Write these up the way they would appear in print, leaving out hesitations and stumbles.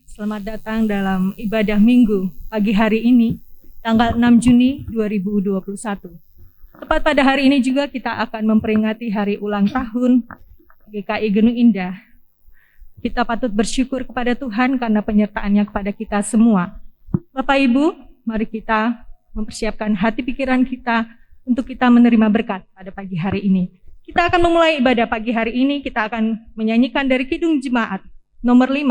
Selamat datang dalam ibadah Minggu pagi hari ini, tanggal 6 Juni 2021. Tepat pada hari ini juga kita akan memperingati hari ulang tahun GKI Gunung Indah. Kita patut bersyukur kepada Tuhan karena penyertaannya kepada kita semua. Bapak Ibu, mari kita mempersiapkan hati pikiran kita untuk kita menerima berkat pada pagi hari ini. Kita akan memulai ibadah pagi hari ini, kita akan menyanyikan dari Kidung Jemaat nomor 5,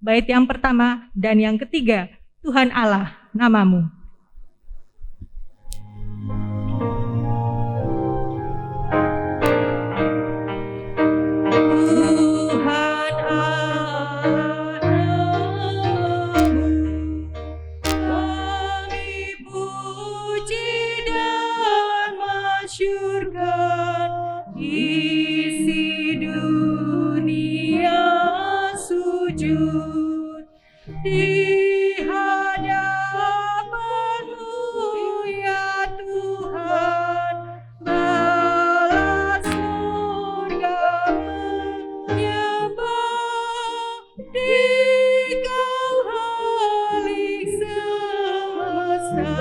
bait yang pertama dan yang ketiga, Tuhan Allah namamu. Tuhan Allah namamu, kami puji dan masyurkan, isi dunia sujud di hadapan-Mu ya Tuhan, balas surga menyembah di Kau halik semesta.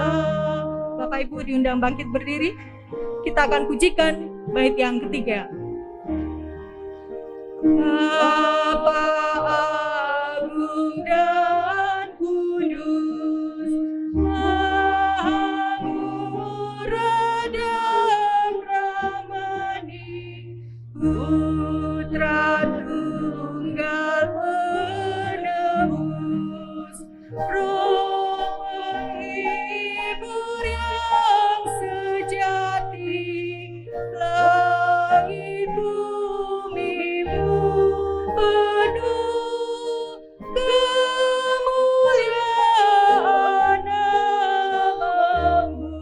Bapak Ibu diundang bangkit berdiri, kita akan pujikan bait yang ketiga. Bapa agung dan kudus, Maha murah dan ramani, Putra tunggal penebus, Roh penghibur yang sejati, langit bumimu penuh kemuliaan namamu.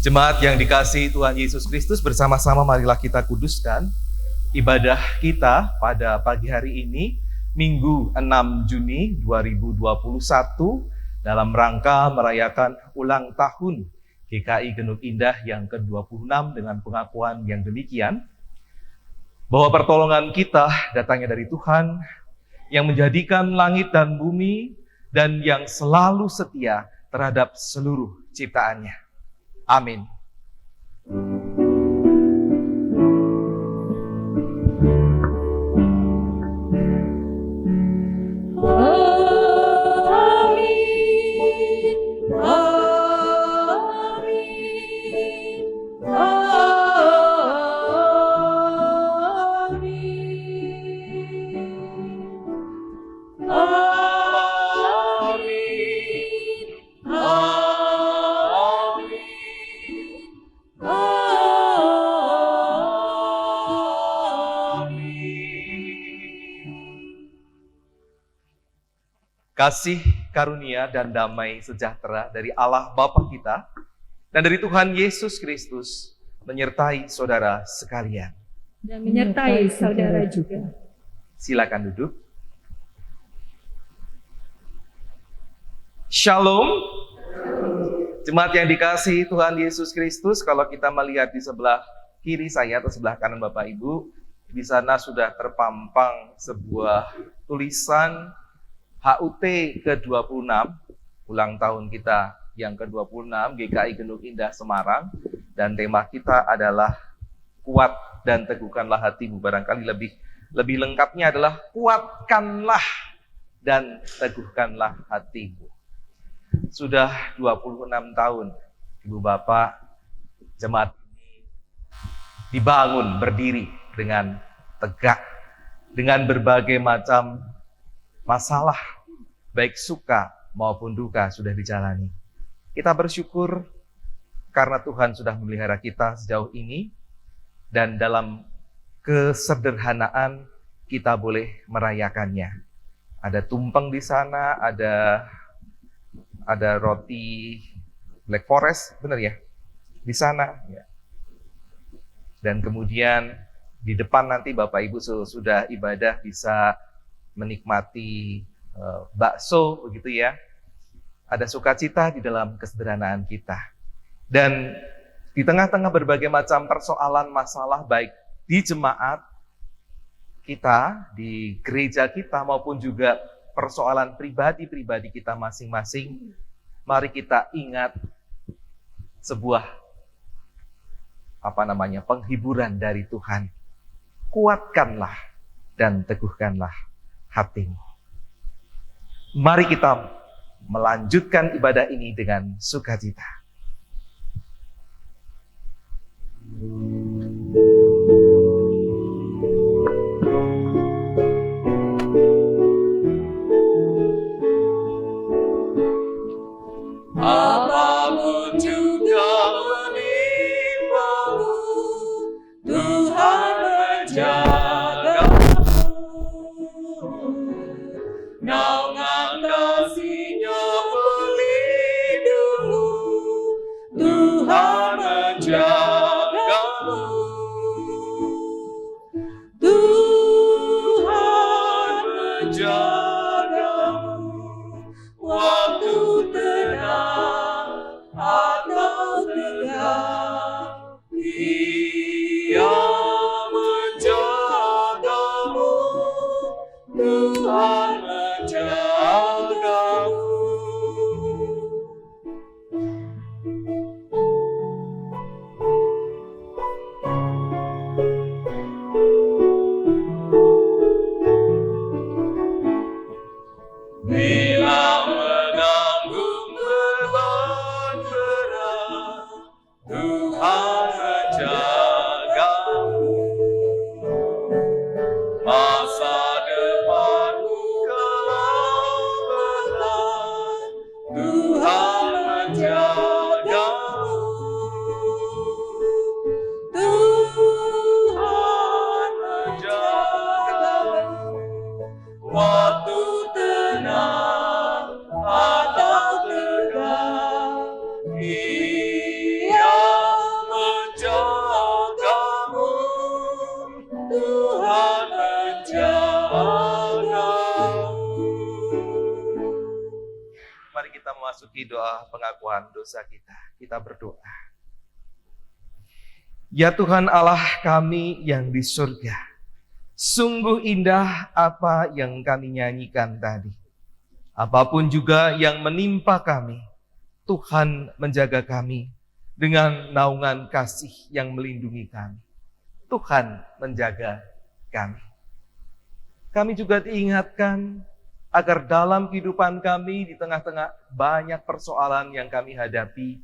Jemaat yang dikasihi Tuhan Yesus Kristus, bersama-sama marilah kita kuduskan ibadah kita pada pagi hari ini, Minggu 6 Juni 2021, dalam rangka merayakan ulang tahun GKI Gunung Indah yang ke-26 dengan pengakuan yang demikian, bahwa pertolongan kita datangnya dari Tuhan yang menjadikan langit dan bumi dan yang selalu setia terhadap seluruh ciptaannya. Amin. Kasih, karunia, dan damai sejahtera dari Allah Bapa kita dan dari Tuhan Yesus Kristus menyertai saudara sekalian. Dan menyertai saudara juga. Silakan duduk. Shalom. Jemaat yang dikasihi Tuhan Yesus Kristus, kalau kita melihat di sebelah kiri saya atau sebelah kanan Bapak Ibu, di sana sudah terpampang sebuah tulisan HUT ke-26, ulang tahun kita yang ke-26, GKI Gunung Indah Semarang, dan tema kita adalah kuat dan teguhkanlah hatimu. Barangkali lebih lengkapnya adalah kuatkanlah dan teguhkanlah hatimu. Sudah 26 tahun Ibu Bapak jemaat ini dibangun berdiri dengan tegak, dengan berbagai macam masalah, baik suka maupun duka sudah dijalani. Kita bersyukur karena Tuhan sudah memelihara kita sejauh ini, dan dalam kesederhanaan kita boleh merayakannya. Ada tumpeng di sana, ada roti Black Forest, benar ya? Di sana. Ya. Dan kemudian di depan nanti Bapak Ibu sudah ibadah bisa menikmati bakso begitu ya. ada sukacita di dalam kesederhanaan kita. Dan di tengah-tengah berbagai macam persoalan masalah baik di jemaat kita, di gereja kita, maupun juga persoalan pribadi-pribadi kita masing-masing, mari kita ingat sebuah penghiburan dari Tuhan. Kuatkanlah dan teguhkanlah hatimu. Mari kita melanjutkan ibadah ini dengan sukacita. Apapun juga menimpamu, Tuhan menjagamu. Naungan kasih-Nya pelindungmu, Tuhan menjagamu. Tuhan menjagamu waktu tenang atau tegang. Dia menjagamu, Tuhan menjagamu. Bila menanggung beban berat, Tuhan menjagamu. Masa depanmu gelap, Tuhan menjagamu. Tuhan menjagamu waktu tenang atau tegang. Dia menjagamu, Tuhan menjagamu. Mari kita memasuki doa pengakuan dosa kita. Kita berdoa. Ya Tuhan Allah kami yang di surga, sungguh indah apa yang kami nyanyikan tadi. Apapun juga yang menimpa kami, Tuhan menjaga kami dengan naungan kasih yang melindungi kami. Tuhan menjaga kami. Kami juga diingatkan agar dalam kehidupan kami di tengah-tengah banyak persoalan yang kami hadapi,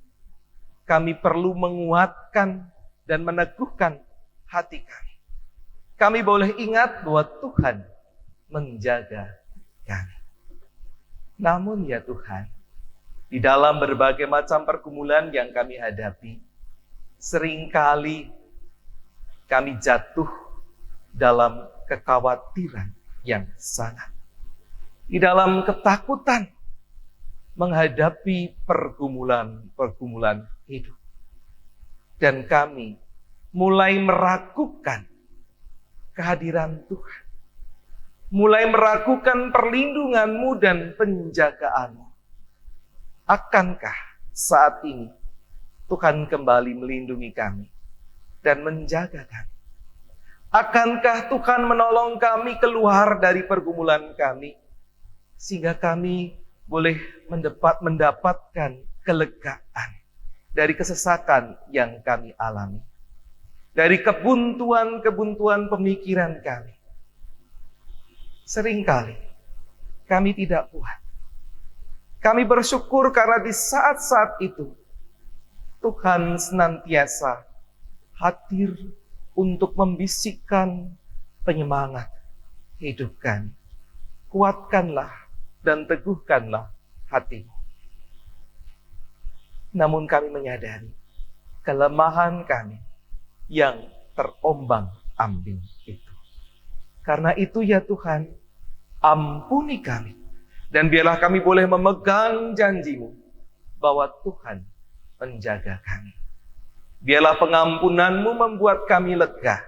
kami perlu menguatkan dan meneguhkan hati kami. Kami boleh ingat bahwa Tuhan menjaga kami. Namun ya Tuhan, di dalam berbagai macam pergumulan yang kami hadapi, seringkali kami jatuh dalam kekhawatiran yang sangat. Di dalam ketakutan menghadapi pergumulan hidup. Dan kami mulai meragukan kehadiran Tuhan. Mulai meragukan perlindungan-Mu dan penjagaan-Mu. Akankah saat ini Tuhan kembali melindungi kami dan menjaga kami? Akankah Tuhan menolong kami keluar dari pergumulan kami, sehingga kami boleh mendapatkan kelegaan dari kesesakan yang kami alami, dari kebuntuan pemikiran kami. Seringkali kami tidak kuat. Kami bersyukur karena di saat-saat itu Tuhan senantiasa hadir untuk membisikkan penyemangat. Hidupkan, kuatkanlah dan teguhkanlah hatimu. Namun kami menyadari kelemahan kami yang terombang-ambing itu. Karena itu ya Tuhan, ampuni kami. Dan biarlah kami boleh memegang janji-Mu bahwa Tuhan menjaga kami. Biarlah pengampunan-Mu membuat kami lega,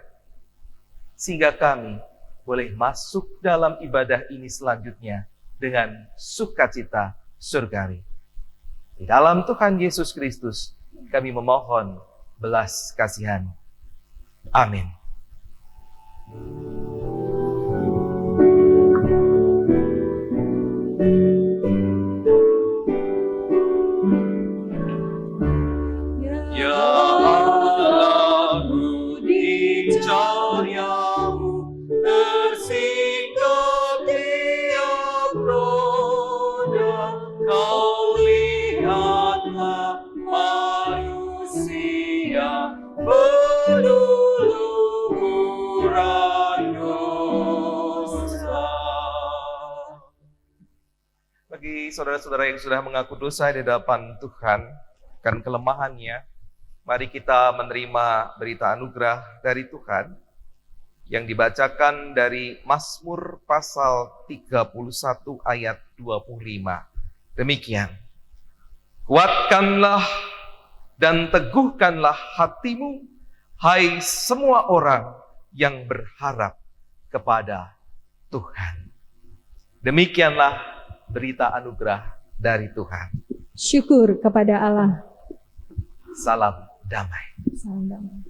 sehingga kami boleh masuk dalam ibadah ini selanjutnya dengan sukacita surgawi. Di dalam Tuhan Yesus Kristus kami memohon belas kasihan. Amin. Ya Allah, budi caryamu tersingkap tiap roda. Kau lihatlah manusia berlumuran dosa. Bagi saudara-saudara yang sudah mengaku dosa di hadapan Tuhan, kan kelemahannya, mari kita menerima berita anugerah dari Tuhan yang dibacakan dari Mazmur pasal 31 ayat 25. Demikian, kuatkanlah dan teguhkanlah hatimu, hai semua orang yang berharap kepada Tuhan. Demikianlah berita anugerah dari Tuhan. Syukur kepada Allah. Salam damai. Salam damai.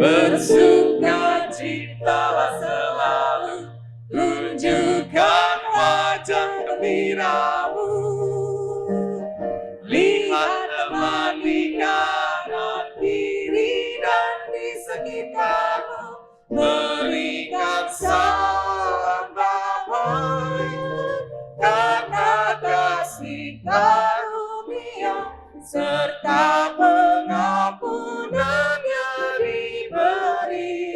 Bersukacitalah selalu, tunjukkan wajah gembiramu. Lihat teman di kanan kiri dan di sekitarmu, berikan salam damai, karena kasih karunia serta pengampunannya diberi.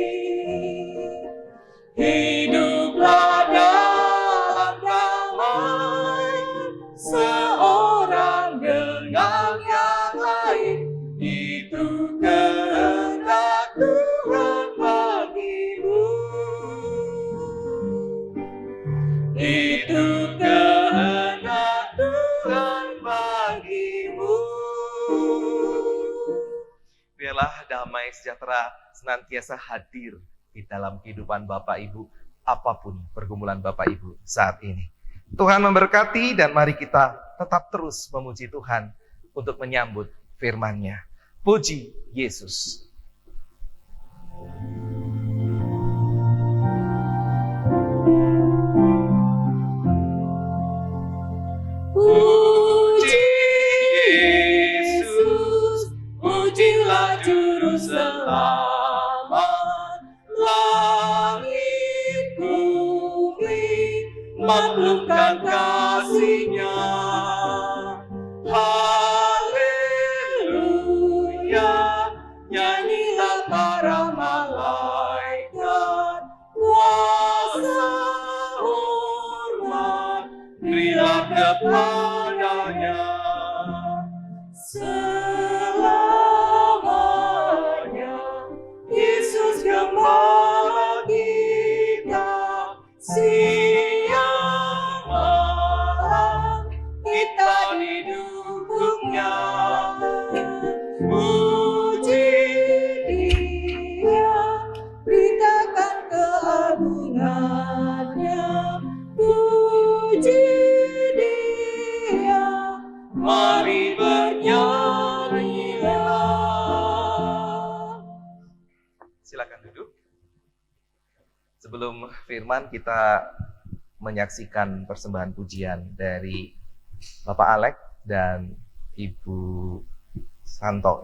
Hiduplah dalam damai, seorang dengan yang lain, itu kehendak Tuhan bagimu. Itu kehendak Tuhan bagimu. Biarlah damai sejahtera senantiasa hadir di dalam kehidupan Bapak Ibu, apapun pergumulan Bapak Ibu saat ini. Tuhan memberkati dan mari kita tetap terus memuji Tuhan untuk menyambut firman-Nya. Puji Yesus. Puji Yesus, pujilah Juru Selamat. Langit bumi maklumkan kasih-Nya. Haleluya, nyanyilah para malaikat. Kuasa hormat berilah kepadanya. Selamanya Yesus Gembala kita, siang malam kita didukungnya. Puji Dia, beritakan keagungannya. Puji Dia, mari bernyanyilah. Silakan duduk. Sebelum firman kita menyaksikan persembahan pujian dari Bapak Alek dan Ibu Santo.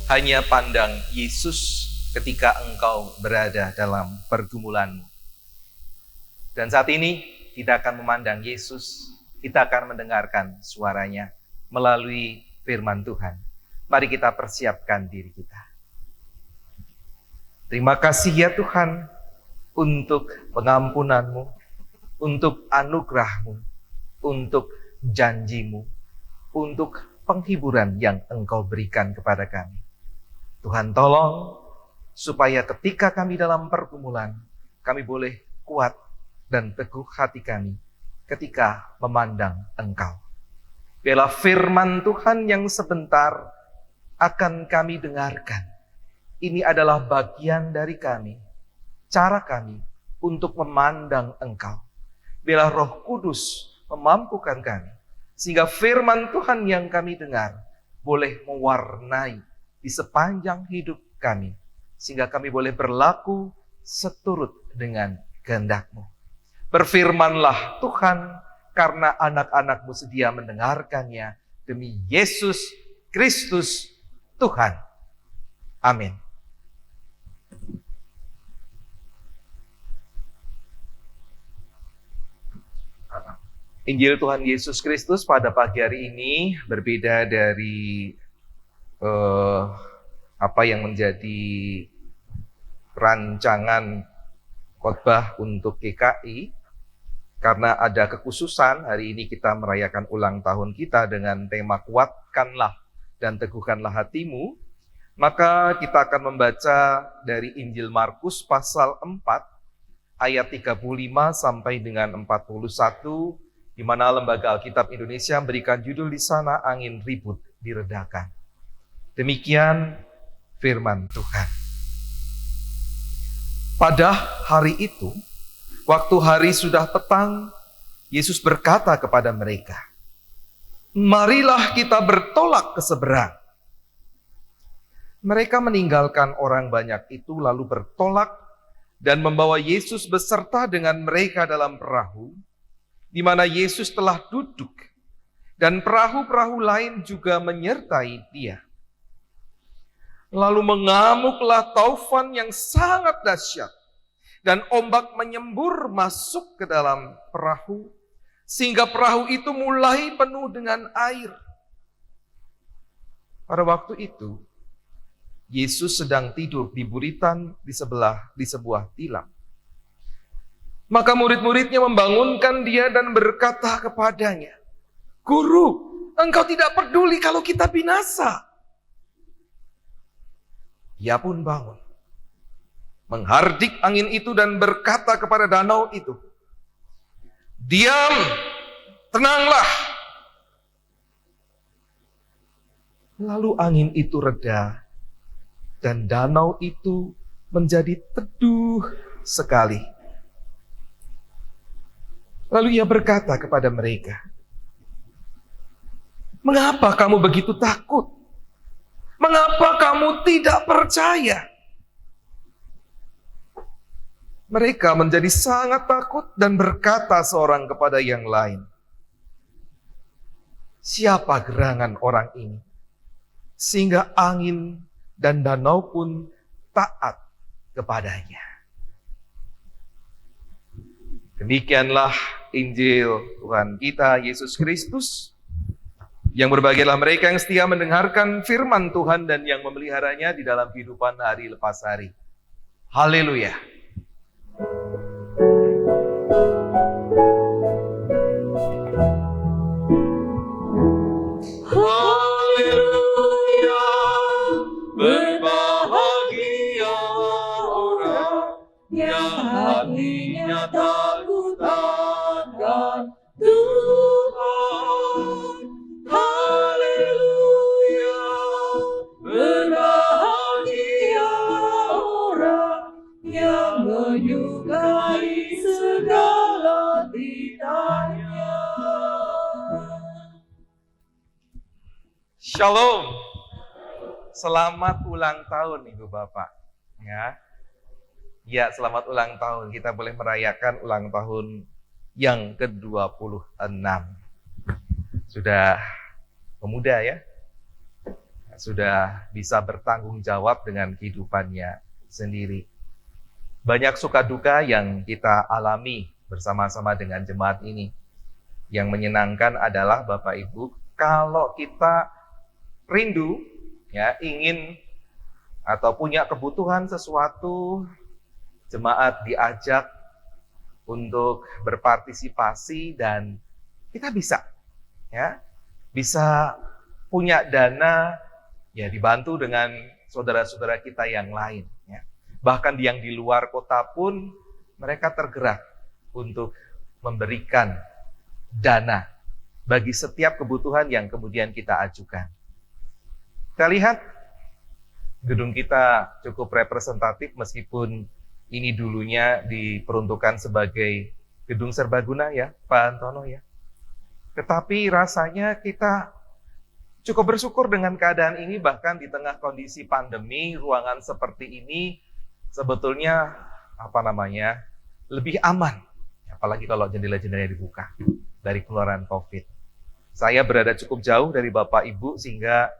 hanya pandang Yesus ketika engkau berada dalam pergumulanmu. Dan saat ini kita akan memandang Yesus, kita akan mendengarkan suaranya melalui firman Tuhan. Mari kita persiapkan diri kita. Terima kasih ya Tuhan untuk pengampunan-Mu, untuk anugerah-Mu, untuk janji-Mu, untuk penghiburan yang Engkau berikan kepada kami. Tuhan tolong supaya ketika kami dalam pergumulan, kami boleh kuat dan teguh hati kami ketika memandang Engkau. Biarlah firman Tuhan yang sebentar akan kami dengarkan. Ini adalah bagian dari kami, cara kami untuk memandang Engkau. Biarlah Roh Kudus memampukan kami, sehingga firman Tuhan yang kami dengar boleh mewarnai di sepanjang hidup kami, sehingga kami boleh berlaku seturut dengan kehendak-Mu. Berfirmanlah Tuhan, karena anak-anak-Mu sedia mendengarkannya, demi Yesus Kristus Tuhan. Amin. Injil Tuhan Yesus Kristus pada pagi hari ini berbeda dari apa yang menjadi rancangan khotbah untuk GKI, karena ada kekhususan. Hari ini kita merayakan ulang tahun kita dengan tema kuatkanlah dan teguhkanlah hatimu. Maka kita akan membaca dari Injil Markus pasal 4 ayat 35 sampai dengan 41, di mana Lembaga Alkitab Indonesia memberikan judul di sana, Angin Ribut Diredakan. Demikian firman Tuhan. Pada hari itu, waktu hari sudah petang, Yesus berkata kepada mereka, "Marilah kita bertolak ke seberang." Mereka meninggalkan orang banyak itu lalu bertolak dan membawa Yesus beserta dengan mereka dalam perahu, di mana Yesus telah duduk, dan perahu-perahu lain juga menyertai Dia. Lalu mengamuklah taufan yang sangat dahsyat, dan ombak menyembur masuk ke dalam perahu, sehingga perahu itu mulai penuh dengan air. Pada waktu itu, Yesus sedang tidur di buritan di sebuah tilam. Maka murid-muridnya membangunkan Dia dan berkata kepadanya, "Guru, Engkau tidak peduli kalau kita binasa." Ia pun bangun, menghardik angin itu dan berkata kepada danau itu, "Diam, tenanglah." Lalu angin itu reda dan danau itu menjadi teduh sekali. Lalu Ia berkata kepada mereka, "Mengapa kamu begitu takut? Mengapa kamu tidak percaya?" Mereka menjadi sangat takut dan berkata seorang kepada yang lain, "Siapa gerangan orang ini, sehingga angin dan danau pun taat kepadanya?" Demikianlah Injil Tuhan kita Yesus Kristus. Yang berbahagialah mereka yang setia mendengarkan firman Tuhan dan yang memeliharanya di dalam kehidupan hari lepas hari. Haleluya. Haleluya, berbahagia orang yang hatinya takut akan Tuhan. Haleluya, berbahagia orang yang menyukai segala titahnya. Shalom. Selamat ulang tahun Ibu Bapak. Ya, selamat ulang tahun. Kita boleh merayakan ulang tahun yang ke-26. Sudah pemuda ya. sudah bisa bertanggung jawab dengan kehidupannya sendiri. Banyak suka duka yang kita alami bersama-sama dengan jemaat ini. Yang menyenangkan adalah Bapak Ibu, kalau kita rindu, ya, ingin atau punya kebutuhan sesuatu, jemaat diajak untuk berpartisipasi dan kita bisa, ya, bisa punya dana, ya, dibantu dengan saudara-saudara kita yang lain. Ya. Bahkan yang di luar kota pun mereka tergerak untuk memberikan dana bagi setiap kebutuhan yang kemudian kita ajukan. Kita lihat gedung kita cukup representatif meskipun ini dulunya diperuntukkan sebagai gedung serbaguna, ya Pak Antono, ya. Tetapi rasanya kita cukup bersyukur dengan keadaan ini, bahkan di tengah kondisi pandemi, ruangan seperti ini sebetulnya lebih aman, apalagi kalau jendela-jendelanya dibuka dari penularan COVID. Saya berada cukup jauh dari Bapak Ibu sehingga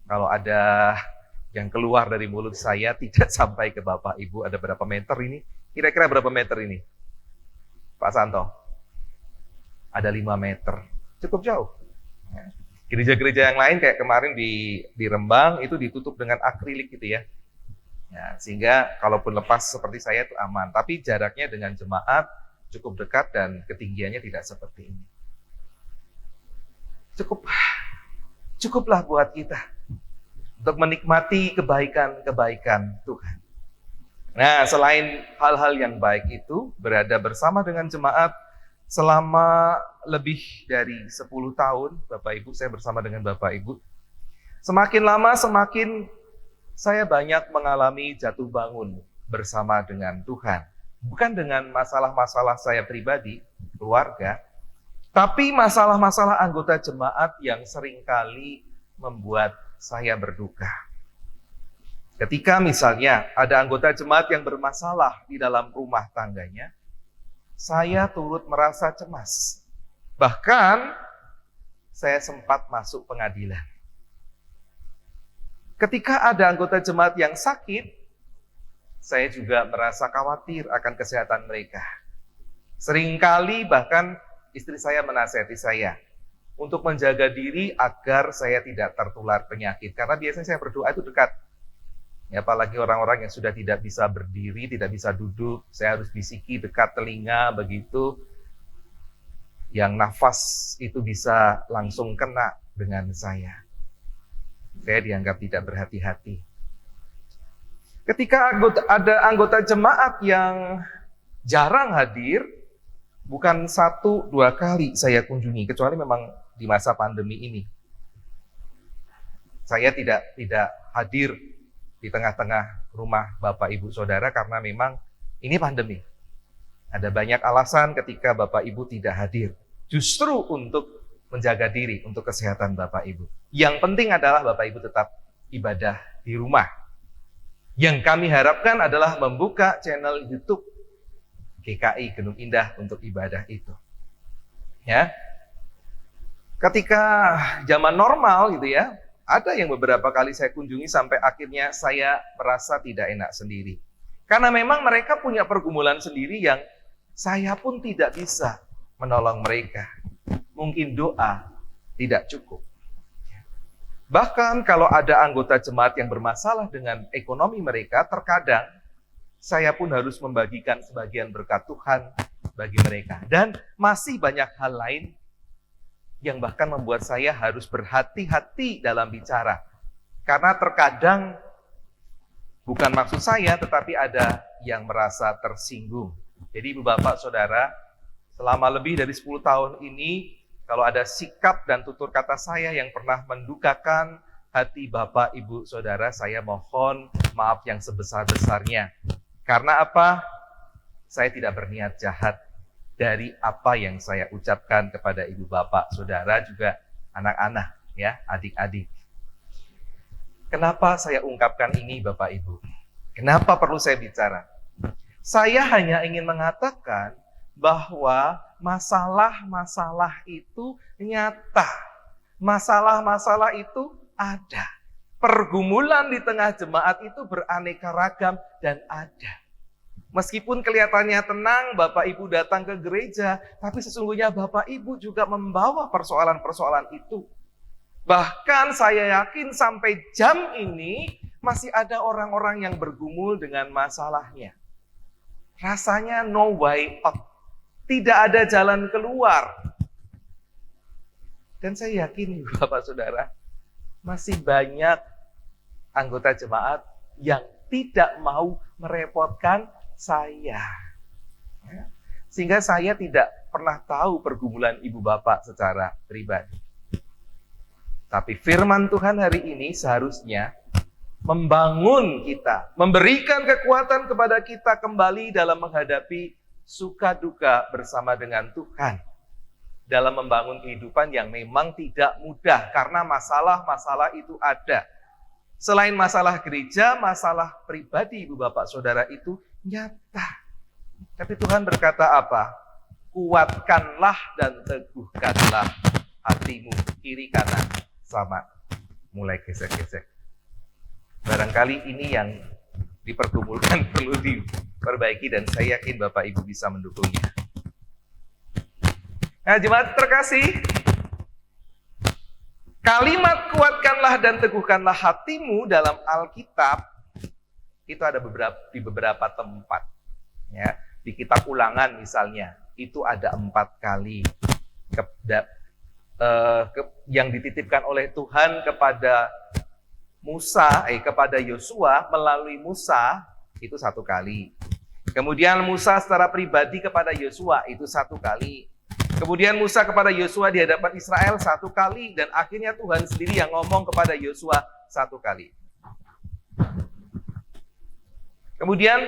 kalau ada yang keluar dari mulut saya tidak sampai ke Bapak Ibu. Ada berapa meter ini? Kira-kira berapa meter ini, Pak Santo? Ada 5 meter, cukup jauh. Gereja-gereja yang lain kayak kemarin di Rembang itu ditutup dengan akrilik gitu ya. Ya, sehingga kalaupun lepas seperti saya itu aman. Tapi jaraknya dengan jemaat cukup dekat dan ketinggiannya tidak seperti ini. Cukuplah buat kita untuk menikmati kebaikan-kebaikan Tuhan. Nah, selain hal-hal yang baik itu, berada bersama dengan jemaat selama lebih dari 10 tahun, Bapak Ibu, saya bersama dengan Bapak Ibu. Semakin lama semakin saya banyak mengalami jatuh bangun bersama dengan Tuhan. Bukan dengan masalah-masalah saya pribadi, keluarga, tapi masalah-masalah anggota jemaat yang seringkali membuat saya berduka. Ketika misalnya ada anggota jemaat yang bermasalah di dalam rumah tangganya, saya turut merasa cemas. Bahkan saya sempat masuk pengadilan. Ketika ada anggota jemaat yang sakit, saya juga merasa khawatir akan kesehatan mereka. Seringkali bahkan istri saya menasihati saya untuk menjaga diri agar saya tidak tertular penyakit. Karena biasanya saya berdoa itu dekat. Ya, apalagi orang-orang yang sudah tidak bisa berdiri, tidak bisa duduk, saya harus bisiki dekat telinga begitu. Yang nafas itu bisa langsung kena dengan saya. Saya dianggap tidak berhati-hati. Ketika ada anggota jemaat yang jarang hadir, bukan 1-2 kali saya kunjungi, kecuali memang di masa pandemi ini. Saya tidak hadir di tengah-tengah rumah Bapak Ibu Saudara karena memang ini pandemi. Ada banyak alasan ketika Bapak Ibu tidak hadir. Justru untuk menjaga diri, untuk kesehatan Bapak Ibu. Yang penting adalah Bapak Ibu tetap ibadah di rumah. Yang kami harapkan adalah membuka channel YouTube GKI Gunung Indah untuk ibadah itu. Ya. Ketika zaman normal gitu ya, ada yang beberapa kali saya kunjungi sampai akhirnya saya merasa tidak enak sendiri. Karena memang mereka punya pergumulan sendiri yang saya pun tidak bisa menolong mereka. Mungkin doa tidak cukup. Bahkan kalau ada anggota jemaat yang bermasalah dengan ekonomi mereka, terkadang saya pun harus membagikan sebagian berkat Tuhan bagi mereka. Dan masih banyak hal lain yang bahkan membuat saya harus berhati-hati dalam bicara. Karena terkadang bukan maksud saya, tetapi ada yang merasa tersinggung. Jadi Ibu Bapak Saudara, selama lebih dari 10 tahun ini, kalau ada sikap dan tutur kata saya yang pernah mendukakan hati Bapak Ibu Saudara, saya mohon maaf yang sebesar-besarnya. Karena apa? Saya tidak berniat jahat dari apa yang saya ucapkan kepada Ibu Bapak Saudara, juga anak-anak, ya, adik-adik. Kenapa saya ungkapkan ini Bapak Ibu? Kenapa perlu saya bicara? Saya hanya ingin mengatakan bahwa masalah-masalah itu nyata. Masalah-masalah itu ada. Pergumulan di tengah jemaat itu beraneka ragam dan ada. Meskipun kelihatannya tenang, Bapak Ibu datang ke gereja, tapi sesungguhnya Bapak Ibu juga membawa persoalan-persoalan itu. Bahkan saya yakin sampai jam ini masih ada orang-orang yang bergumul dengan masalahnya. Rasanya no way out. Tidak ada jalan keluar. Dan saya yakin Bapak Saudara, masih banyak anggota jemaat yang tidak mau merepotkan saya. Sehingga saya tidak pernah tahu pergumulan ibu bapak secara pribadi. Tapi firman Tuhan hari ini seharusnya membangun kita, memberikan kekuatan kepada kita kembali dalam menghadapi suka duka bersama dengan Tuhan. Dalam membangun kehidupan yang memang tidak mudah, karena masalah-masalah itu ada. Selain masalah gereja, masalah pribadi ibu bapak saudara itu nyata. Tapi Tuhan berkata apa? Kuatkanlah dan teguhkanlah hatimu, kiri kanan sama. Mulai gesek-gesek. Barangkali ini yang dipergumulkan perlu diperbaiki dan saya yakin Bapak Ibu bisa mendukungnya. Nah, jemaat terkasih, kalimat kuatkanlah dan teguhkanlah hatimu dalam Alkitab itu ada di beberapa tempat. Ya, di kitab Ulangan misalnya, itu ada 4 kali yang dititipkan oleh Tuhan kepada kepada Yosua melalui Musa itu 1 kali. Kemudian Musa secara pribadi kepada Yosua itu 1 kali. Kemudian Musa kepada Yosua di hadapan Israel 1 kali, dan akhirnya Tuhan sendiri yang ngomong kepada Yosua 1 kali. Kemudian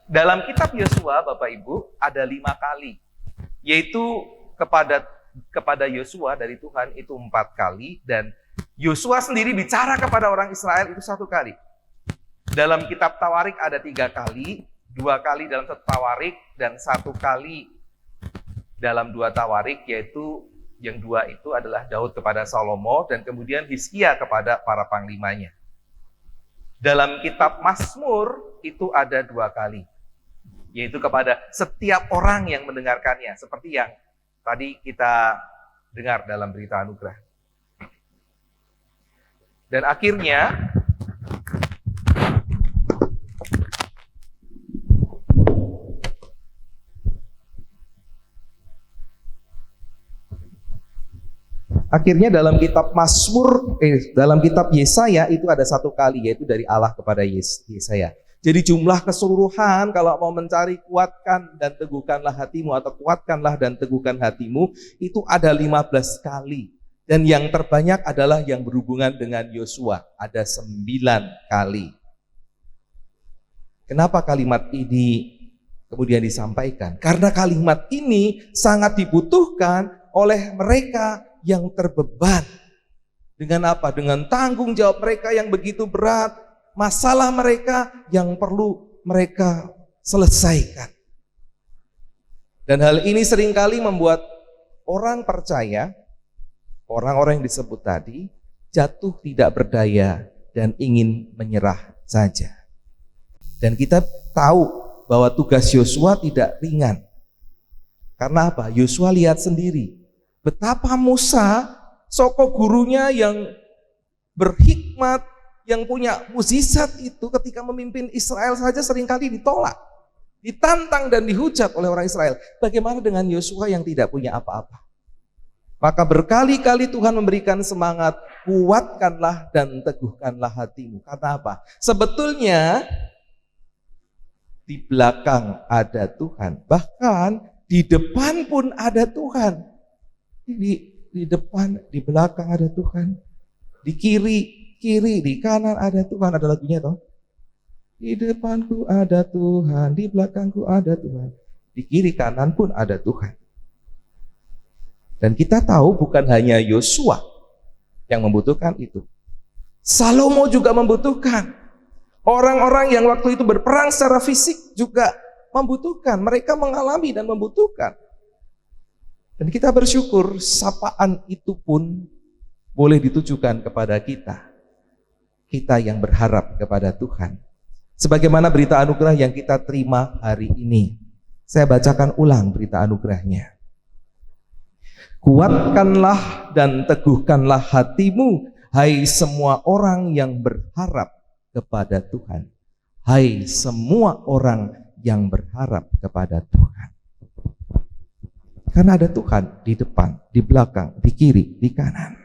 dalam kitab Yosua, Bapak Ibu, ada 5 kali, yaitu kepada Yosua dari Tuhan itu 4 kali, dan Yosua sendiri bicara kepada orang Israel itu 1 kali. Dalam kitab Tawarik ada 3 kali, 2 kali dalam 1 Tawarik, dan 1 kali dalam 2 Tawarik, yaitu yang 2 itu adalah Daud kepada Salomo, dan kemudian Hizkia kepada para panglimanya. Dalam kitab Mazmur itu ada 2 kali, yaitu kepada setiap orang yang mendengarkannya, seperti yang tadi kita dengar dalam berita anugerah. Dan akhirnya dalam kitab Mazmur, dalam kitab Yesaya itu ada 1 kali, yaitu dari Allah kepada Yesaya. Jadi jumlah keseluruhan kalau mau mencari kuatkan dan teguhkanlah hatimu atau kuatkanlah dan teguhkan hatimu itu ada 15 kali. Dan yang terbanyak adalah yang berhubungan dengan Yosua, ada 9 kali. Kenapa kalimat ini kemudian disampaikan? Karena kalimat ini sangat dibutuhkan oleh mereka yang terbeban. Dengan apa? Dengan tanggung jawab mereka yang begitu berat, masalah mereka yang perlu mereka selesaikan. Dan hal ini seringkali membuat orang percaya, orang-orang yang disebut tadi, jatuh tidak berdaya dan ingin menyerah saja. Dan kita tahu bahwa tugas Yosua tidak ringan. Karena apa? Yosua lihat sendiri betapa Musa, soko gurunya yang berhikmat, yang punya mukjizat itu ketika memimpin Israel saja seringkali ditolak, ditantang dan dihujat oleh orang Israel. Bagaimana dengan Yosua yang tidak punya apa-apa? Maka berkali-kali Tuhan memberikan semangat, kuatkanlah dan teguhkanlah hatimu. Karena apa? Sebetulnya di belakang ada Tuhan, bahkan di depan pun ada Tuhan. Di depan, di belakang ada Tuhan. Di kiri, di kanan ada Tuhan. Ada lagunya toh? Di depanku ada Tuhan, di belakangku ada Tuhan. Di kiri kanan pun ada Tuhan. Dan kita tahu bukan hanya Yosua yang membutuhkan itu. Salomo juga membutuhkan. Orang-orang yang waktu itu berperang secara fisik juga membutuhkan. Mereka mengalami dan membutuhkan. Dan kita bersyukur sapaan itu pun boleh ditujukan kepada kita yang berharap kepada Tuhan. Sebagaimana berita anugerah yang kita terima hari ini. Saya bacakan ulang berita anugerahnya. Kuatkanlah dan teguhkanlah hatimu, hai semua orang yang berharap kepada Tuhan. Hai semua orang yang berharap kepada Tuhan. Karena ada Tuhan di depan, di belakang, di kiri, di kanan.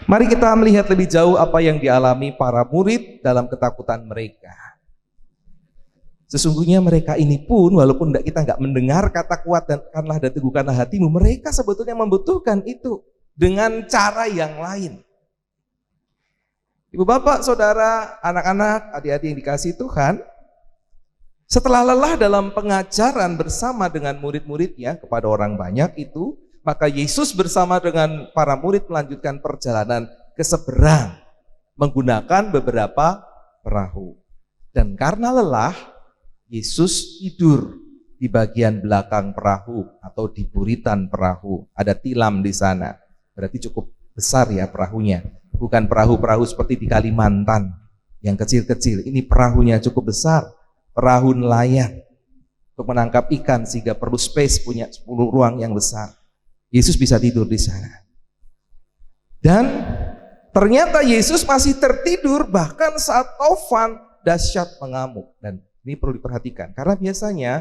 Mari kita melihat lebih jauh apa yang dialami para murid dalam ketakutan mereka. Sesungguhnya mereka ini pun, walaupun kita nggak mendengar kata kuatkanlah dan teguhkanlah hatimu, mereka sebetulnya membutuhkan itu dengan cara yang lain. Ibu bapak, saudara, anak-anak, adik-adik yang dikasihi Tuhan, setelah lelah dalam pengajaran bersama dengan murid-muridnya kepada orang banyak itu, maka Yesus bersama dengan para murid melanjutkan perjalanan ke seberang menggunakan beberapa perahu. Dan karena lelah, Yesus tidur di bagian belakang perahu atau di buritan perahu. Ada tilam di sana. Berarti cukup besar ya perahunya. Bukan perahu-perahu seperti di Kalimantan yang kecil-kecil. Ini perahunya cukup besar. Perahu nelayan untuk menangkap ikan sehingga perlu space, punya 10 ruang yang besar. Yesus bisa tidur di sana. Dan ternyata Yesus masih tertidur bahkan saat taufan dahsyat mengamuk. Dan ini perlu diperhatikan, karena biasanya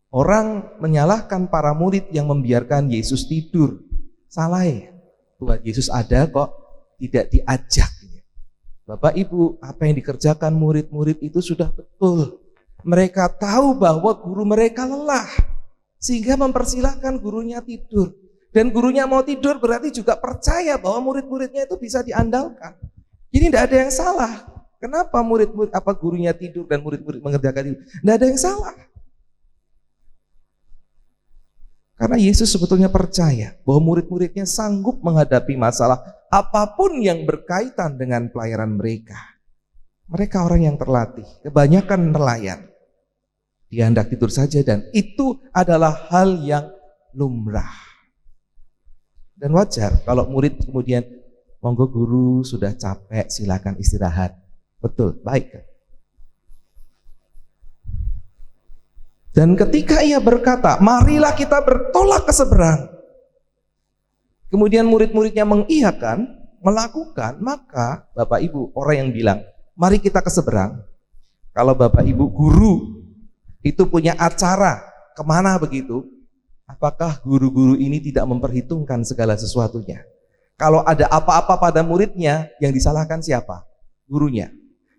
orang menyalahkan para murid yang membiarkan Yesus tidur. Salah ya, Tuhan Yesus ada kok, tidak diajak. Bapak Ibu, apa yang dikerjakan murid-murid itu sudah betul. Mereka tahu bahwa guru mereka lelah, sehingga mempersilahkan gurunya tidur. Dan gurunya mau tidur berarti juga percaya bahwa murid-muridnya itu bisa diandalkan. Jadi tidak ada yang salah. Kenapa gurunya tidur dan murid-murid mengerjakan itu? Tidak ada yang salah. Karena Yesus sebetulnya percaya bahwa murid-muridnya sanggup menghadapi masalah apapun yang berkaitan dengan pelayanan mereka. Mereka orang yang terlatih, kebanyakan nelayan. Dia hendak tidur saja dan itu adalah hal yang lumrah. Dan wajar kalau murid kemudian, monggo guru sudah capek, silakan istirahat. Betul, baik. Dan ketika ia berkata, marilah kita bertolak ke seberang. Kemudian murid-muridnya mengiyakan, melakukan, maka Bapak Ibu, orang yang bilang, mari kita ke seberang. Kalau Bapak Ibu guru itu punya acara, kemana begitu? Apakah guru-guru ini tidak memperhitungkan segala sesuatunya? Kalau ada apa-apa pada muridnya, yang disalahkan siapa? Gurunya.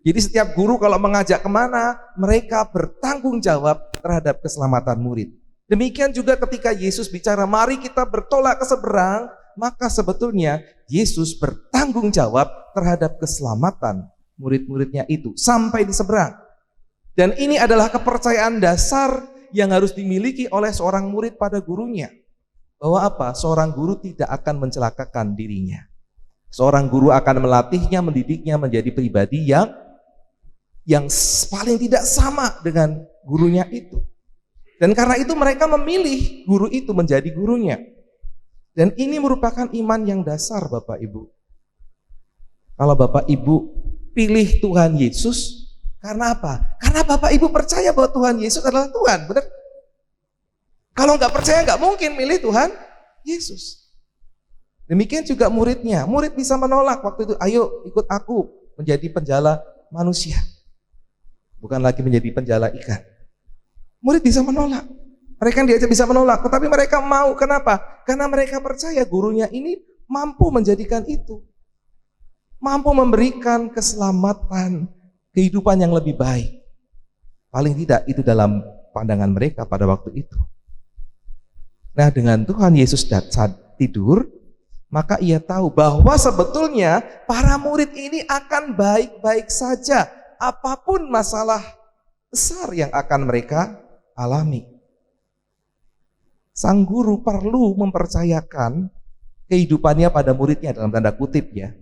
Jadi setiap guru kalau mengajak kemana, mereka bertanggung jawab terhadap keselamatan murid. Demikian juga ketika Yesus bicara, mari kita bertolak ke seberang, maka sebetulnya Yesus bertanggung jawab terhadap keselamatan murid-muridnya itu sampai di seberang. Dan ini adalah kepercayaan dasar yang harus dimiliki oleh seorang murid pada gurunya. Bahwa apa? Seorang guru tidak akan mencelakakan dirinya. Seorang guru akan melatihnya, mendidiknya menjadi pribadi yang paling tidak sama dengan gurunya itu. Dan karena itu mereka memilih guru itu menjadi gurunya. Dan ini merupakan iman yang dasar Bapak Ibu. Kalau Bapak Ibu pilih Tuhan Yesus, karena apa? Karena Bapak Ibu percaya bahwa Tuhan Yesus adalah Tuhan, benar? Kalau nggak percaya nggak mungkin milih Tuhan Yesus. Demikian juga muridnya. Murid bisa menolak waktu itu, ayo ikut aku menjadi penjala manusia. Bukan lagi menjadi penjala ikan. Murid bisa menolak. Mereka yang diajak bisa menolak, tetapi mereka mau. Kenapa? Karena mereka percaya gurunya ini mampu menjadikan itu. Mampu memberikan keselamatan, kehidupan yang lebih baik. Paling tidak itu dalam pandangan mereka pada waktu itu. Nah, dengan Tuhan Yesus saat tidur, maka ia tahu bahwa sebetulnya para murid ini akan baik-baik saja. Apapun masalah besar yang akan mereka alami. Sang guru perlu mempercayakan kehidupannya pada muridnya dalam tanda kutip ya.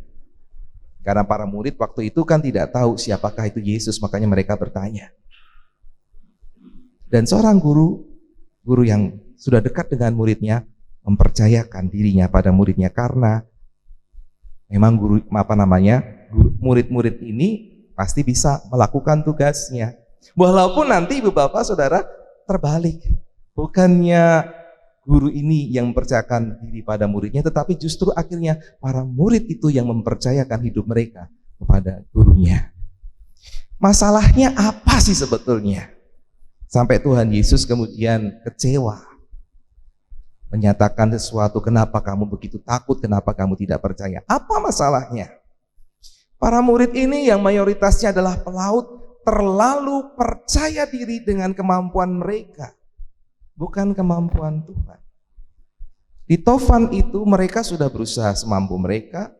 Karena para murid waktu itu kan tidak tahu siapakah itu Yesus, makanya mereka bertanya. Dan seorang guru yang sudah dekat dengan muridnya, mempercayakan dirinya pada muridnya karena Memang murid-murid ini pasti bisa melakukan tugasnya. Walaupun nanti ibu bapak saudara terbalik. Bukannya guru ini yang mempercayakan diri pada muridnya, tetapi justru akhirnya para murid itu yang mempercayakan hidup mereka kepada gurunya. Masalahnya apa sih sebetulnya? Sampai Tuhan Yesus kemudian kecewa, menyatakan sesuatu, kenapa kamu begitu takut, kenapa kamu tidak percaya? Apa masalahnya? Para murid ini yang mayoritasnya adalah pelaut, terlalu percaya diri dengan kemampuan mereka, bukan kemampuan Tuhan. Di Tofan itu mereka sudah berusaha semampu mereka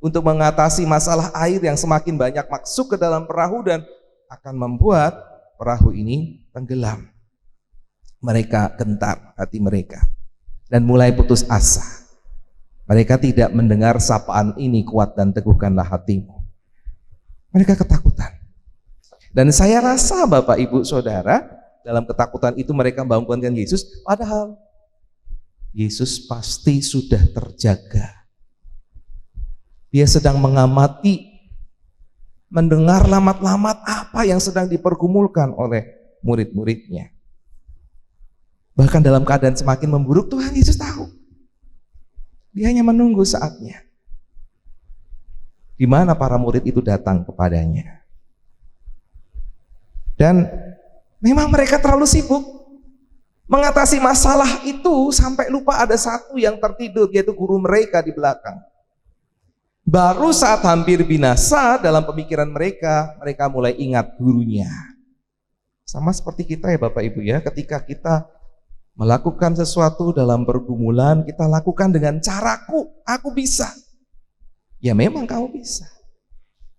untuk mengatasi masalah air yang semakin banyak masuk ke dalam perahu dan akan membuat perahu ini tenggelam. Mereka gentar hati mereka dan mulai putus asa. Mereka tidak mendengar sapaan ini, kuat dan teguhkanlah hatimu. Mereka ketakutan. Dan saya rasa Bapak Ibu Saudara, dalam ketakutan itu mereka membangunkan Yesus, padahal Yesus pasti sudah terjaga. Dia sedang mengamati, mendengar lamat-lamat apa yang sedang dipergumulkan oleh murid-muridnya. Bahkan dalam keadaan semakin memburuk, Tuhan Yesus tahu. Dia hanya menunggu saatnya di mana para murid itu datang kepadanya. Dan memang mereka terlalu sibuk mengatasi masalah itu sampai lupa ada satu yang tertidur, yaitu guru mereka di belakang. Baru saat hampir binasa dalam pemikiran mereka, mereka mulai ingat gurunya. Sama seperti kita ya Bapak Ibu ya, ketika kita melakukan sesuatu dalam pergumulan, kita lakukan dengan caraku, aku bisa. Ya memang kamu bisa.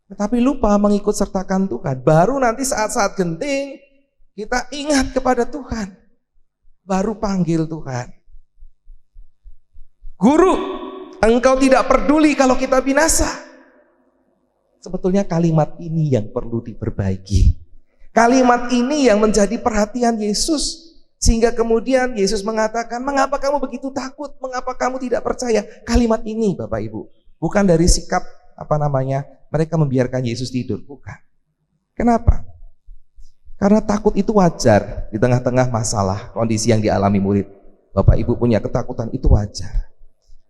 Tetapi lupa mengikut sertakan Tuhan. Baru nanti saat-saat genting, kita ingat kepada Tuhan. Baru panggil Tuhan. Guru, engkau tidak peduli kalau kita binasa. Sebetulnya kalimat ini yang perlu diperbaiki. Kalimat ini yang menjadi perhatian Yesus. Sehingga kemudian Yesus mengatakan, mengapa kamu begitu takut? Mengapa kamu tidak percaya? Kalimat ini Bapak Ibu, bukan dari sikap mereka membiarkan Yesus tidur, bukan. Kenapa? Karena takut itu wajar di tengah-tengah masalah, kondisi yang dialami murid. Bapak Ibu punya ketakutan, itu wajar.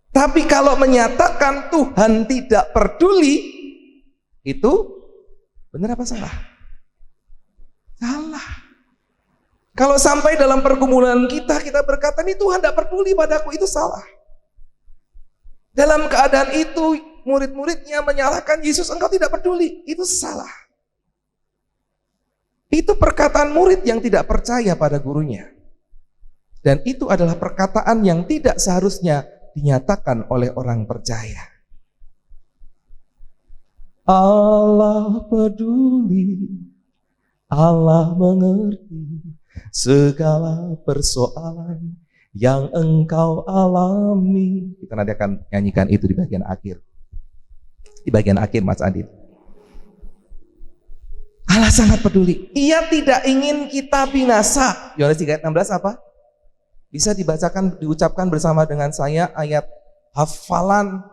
Tapi kalau menyatakan Tuhan tidak peduli, itu benar apa salah? Salah. Kalau sampai dalam pergumulan kita berkata, ini Tuhan tidak peduli padaku, itu salah. Dalam keadaan itu, murid-muridnya menyalahkan Yesus, engkau tidak peduli, itu salah. Itu perkataan murid yang tidak percaya pada gurunya. Dan itu adalah perkataan yang tidak seharusnya dinyatakan oleh orang percaya. Allah peduli, Allah mengerti segala persoalan yang engkau alami. Kita nanti akan nyanyikan itu di bagian akhir. Di bagian akhir Mas Adit. Allah sangat peduli. Ia tidak ingin kita binasa. Yohanes 3 ayat 16 apa? Bisa dibacakan, diucapkan bersama dengan saya ayat hafalan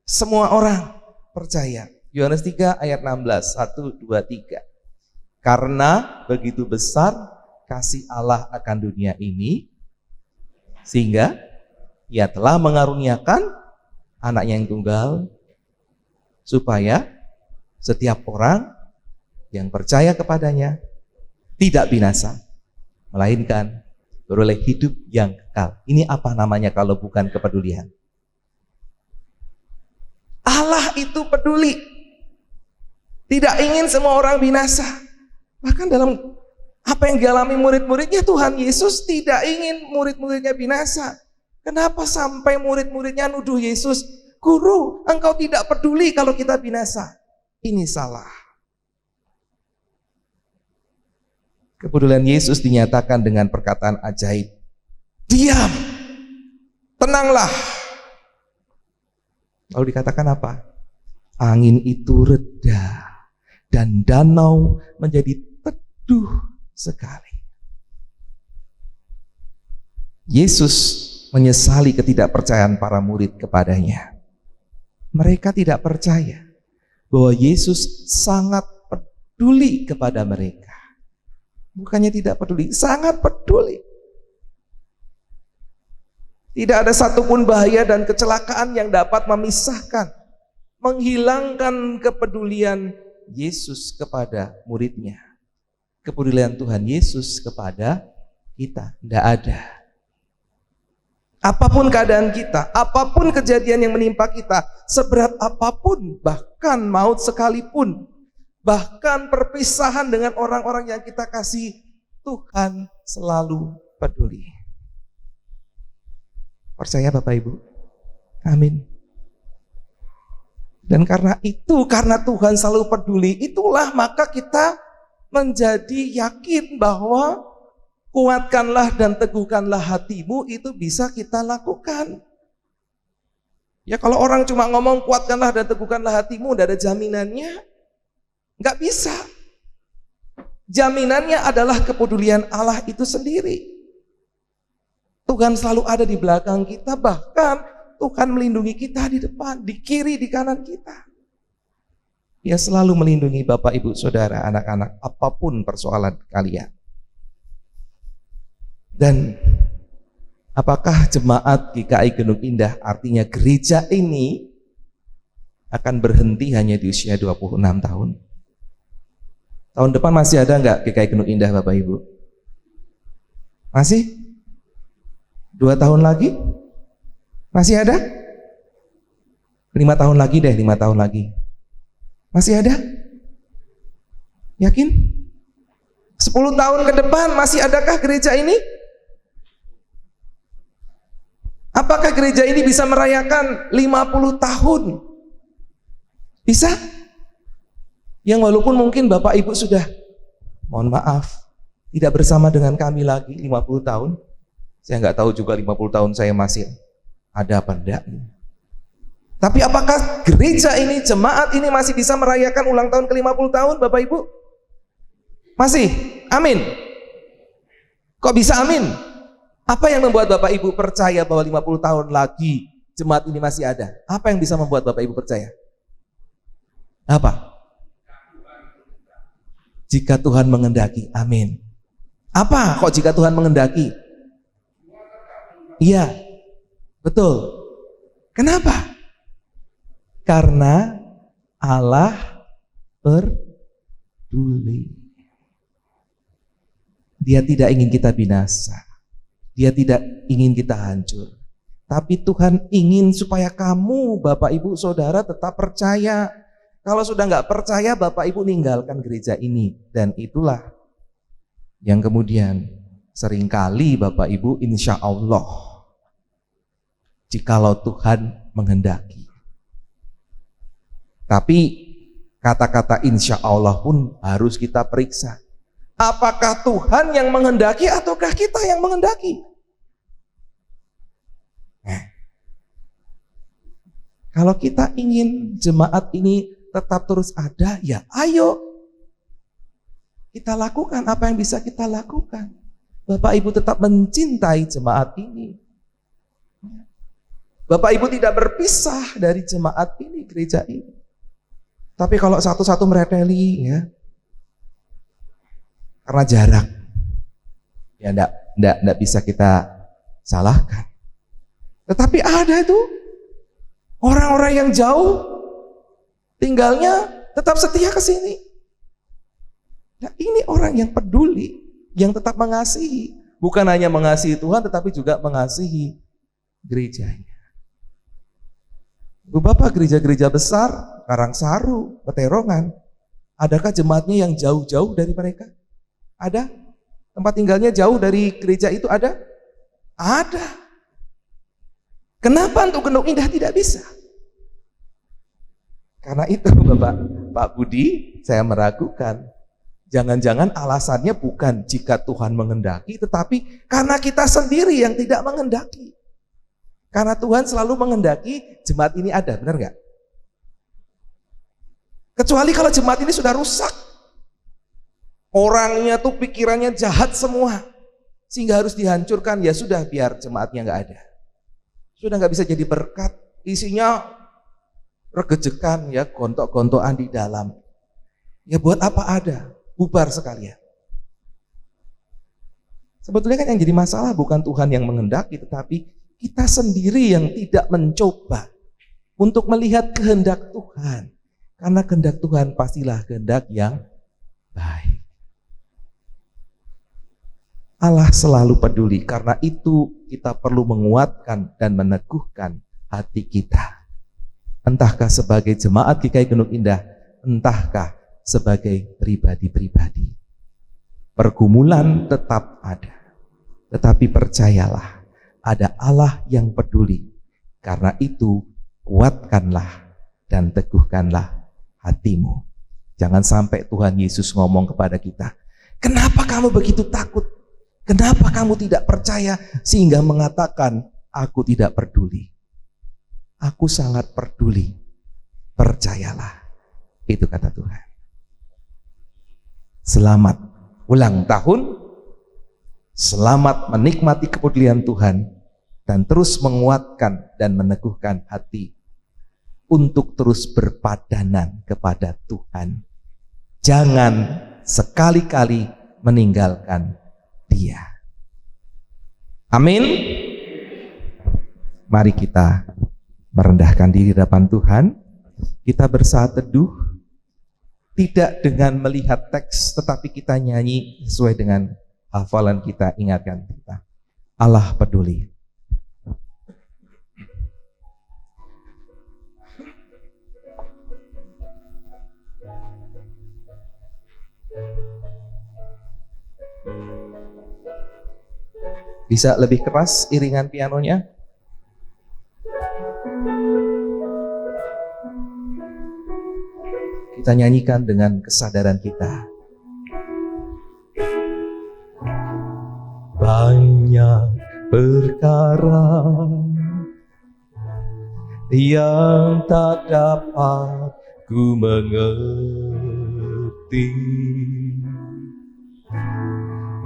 semua orang percaya. Yohanes 3 ayat 16, 1, 2, 3. Karena begitu besar kasih Allah akan dunia ini, sehingga Ia telah mengaruniakan anaknya yang tunggal, supaya setiap orang yang percaya kepadanya tidak binasa, melainkan beroleh hidup yang kekal. Ini apa namanya kalau bukan kepedulian? Allah itu peduli, tidak ingin semua orang binasa. Bahkan dalam apa yang dialami murid-muridnya, Tuhan Yesus tidak ingin murid-muridnya binasa. Kenapa sampai murid-muridnya nuduh Yesus, Guru, engkau tidak peduli kalau kita binasa? Ini salah. Kepedulian Yesus dinyatakan dengan perkataan ajaib. Diam, tenanglah. Lalu dikatakan apa? Angin itu reda dan danau menjadi teduh sekali. Yesus menyesali ketidakpercayaan para murid kepadanya. Mereka tidak percaya bahwa Yesus sangat peduli kepada mereka. Bukannya tidak peduli, sangat peduli. Tidak ada satupun bahaya dan kecelakaan yang dapat memisahkan, menghilangkan kepedulian Yesus kepada muridnya. Kepedulian Tuhan Yesus kepada kita, tidak ada. Apapun keadaan kita, apapun kejadian yang menimpa kita, seberat apapun, bahkan maut sekalipun, bahkan perpisahan dengan orang-orang yang kita kasih, Tuhan selalu peduli. Percaya Bapak Ibu? Amin. Dan karena itu, karena Tuhan selalu peduli, itulah maka kita menjadi yakin bahwa kuatkanlah dan teguhkanlah hatimu, itu bisa kita lakukan. Ya kalau orang cuma ngomong kuatkanlah dan teguhkanlah hatimu, tidak ada jaminannya, nggak bisa. Jaminannya adalah kepedulian Allah itu sendiri. Tuhan selalu ada di belakang kita, bahkan Tuhan melindungi kita di depan, di kiri, di kanan kita. Dia selalu melindungi Bapak, Ibu, Saudara, anak-anak, apapun persoalan kalian. Dan apakah jemaat GKI Gendung Indah, artinya gereja ini akan berhenti hanya di usia 26 tahun? Tahun depan masih ada nggak GKI Gendung Indah, Bapak Ibu? Masih? 2 tahun lagi? Masih ada? 5 tahun lagi deh, 5 tahun lagi. Masih ada? Yakin? 10 tahun ke depan masih adakah gereja ini? Apakah gereja ini bisa merayakan 50 tahun? Bisa? Yang walaupun mungkin Bapak Ibu sudah, mohon maaf, tidak bersama dengan kami lagi 50 tahun. Saya nggak tahu juga 50 tahun saya masih ada apa enggak. Tapi apakah gereja ini, jemaat ini masih bisa merayakan ulang tahun ke-50 tahun Bapak Ibu? Masih? Amin. Kok bisa amin? Apa yang membuat Bapak Ibu percaya bahwa 50 tahun lagi jemaat ini masih ada? Apa yang bisa membuat Bapak Ibu percaya? Apa? Jika Tuhan mengendaki, amin. Apa kok jika Tuhan mengendaki? Iya, betul. Kenapa? Karena Allah peduli. Dia tidak ingin kita binasa. Dia tidak ingin kita hancur. Tapi Tuhan ingin supaya kamu, Bapak, Ibu, Saudara tetap percaya. Kalau sudah nggak percaya, Bapak, Ibu ninggalkan gereja ini. Dan itulah yang kemudian seringkali Bapak, Ibu, insya Allah, jikalau Tuhan menghendaki. Tapi kata-kata insya Allah pun harus kita periksa. Apakah Tuhan yang menghendaki ataukah kita yang menghendaki? Kalau kita ingin jemaat ini tetap terus ada, ya ayo kita lakukan apa yang bisa kita lakukan. Bapak Ibu tetap mencintai jemaat ini. Bapak Ibu tidak berpisah dari jemaat ini, gereja ini. Tapi kalau satu-satu mereteli, ya, karena jarak, ya enggak bisa kita salahkan. Tetapi ada itu orang-orang yang jauh, tinggalnya tetap setia ke sini. Nah, ini orang yang peduli, yang tetap mengasihi, bukan hanya mengasihi Tuhan, tetapi juga mengasihi gerejanya. Bapak, gereja-gereja besar, Karangsaru, Peterongan, adakah jemaatnya yang jauh-jauh dari mereka? Ada? Tempat tinggalnya jauh dari gereja itu ada? Ada. Kenapa untuk Gendung Indah tidak bisa? Karena itu Bapak, Pak Budi, saya meragukan. Jangan-jangan alasannya bukan jika Tuhan menghendaki, tetapi karena kita sendiri yang tidak menghendaki. Karena Tuhan selalu menghendaki jemaat ini ada, benar nggak? Kecuali kalau jemaat ini sudah rusak. Orangnya tuh pikirannya jahat semua. Sehingga harus dihancurkan, ya sudah biar jemaatnya nggak ada. Sudah nggak bisa jadi berkat. Isinya regejekan ya, gontok-gontokan di dalam. Ya buat apa ada? Bubar sekalian. Sebetulnya kan yang jadi masalah bukan Tuhan yang menghendaki, tetapi kita sendiri yang tidak mencoba untuk melihat kehendak Tuhan. Karena kehendak Tuhan pastilah kehendak yang baik. Allah selalu peduli, karena itu kita perlu menguatkan dan meneguhkan hati kita. Entahkah sebagai jemaat GKI Gunung Indah, entahkah sebagai pribadi-pribadi. Pergumulan tetap ada, tetapi percayalah, ada Allah yang peduli. Karena itu, kuatkanlah dan teguhkanlah hatimu. Jangan sampai Tuhan Yesus ngomong kepada kita, kenapa kamu begitu takut? Kenapa kamu tidak percaya? Sehingga mengatakan, aku tidak peduli. Aku sangat peduli. Percayalah. Itu kata Tuhan. Selamat ulang tahun. Selamat menikmati kepedulian Tuhan. Dan terus menguatkan dan meneguhkan hati. Untuk terus berpadanan kepada Tuhan. Jangan sekali-kali meninggalkan Dia. Amin. Mari kita merendahkan diri di hadapan Tuhan. Kita bersaat teduh, tidak dengan melihat teks, tetapi kita nyanyi sesuai dengan hafalan kita. Ingatkan kita, Allah peduli. Bisa lebih keras iringan pianonya? Kita nyanyikan dengan kesadaran kita. Banyak perkara yang tak dapat ku mengerti.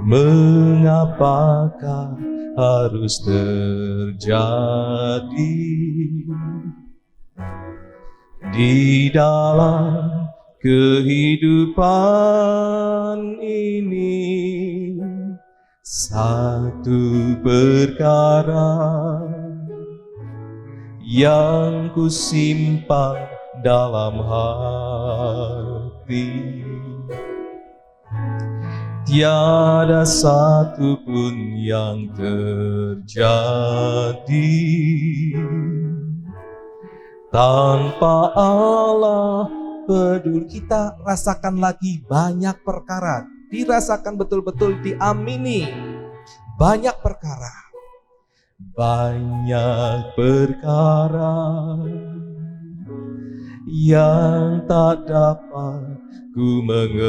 Mengapakah harus terjadi di dalam kehidupan ini? Satu perkara yang ku simpan dalam hati, tiada satu pun yang terjadi tanpa Allah peduli. Kita rasakan lagi banyak perkara, dirasakan betul-betul diamini. Banyak perkara, banyak perkara yang tak dapat ku mengerti.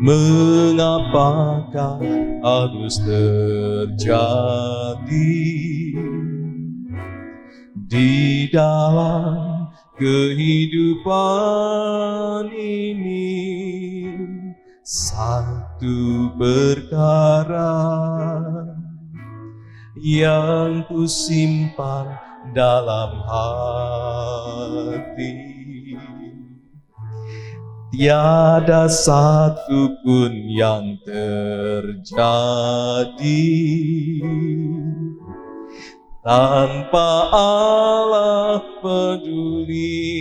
Mengapakah harus terjadi di dalam kehidupan ini? Satu perkara yang ku simpan dalam hati, tiada satu pun yang terjadi tanpa Allah peduli.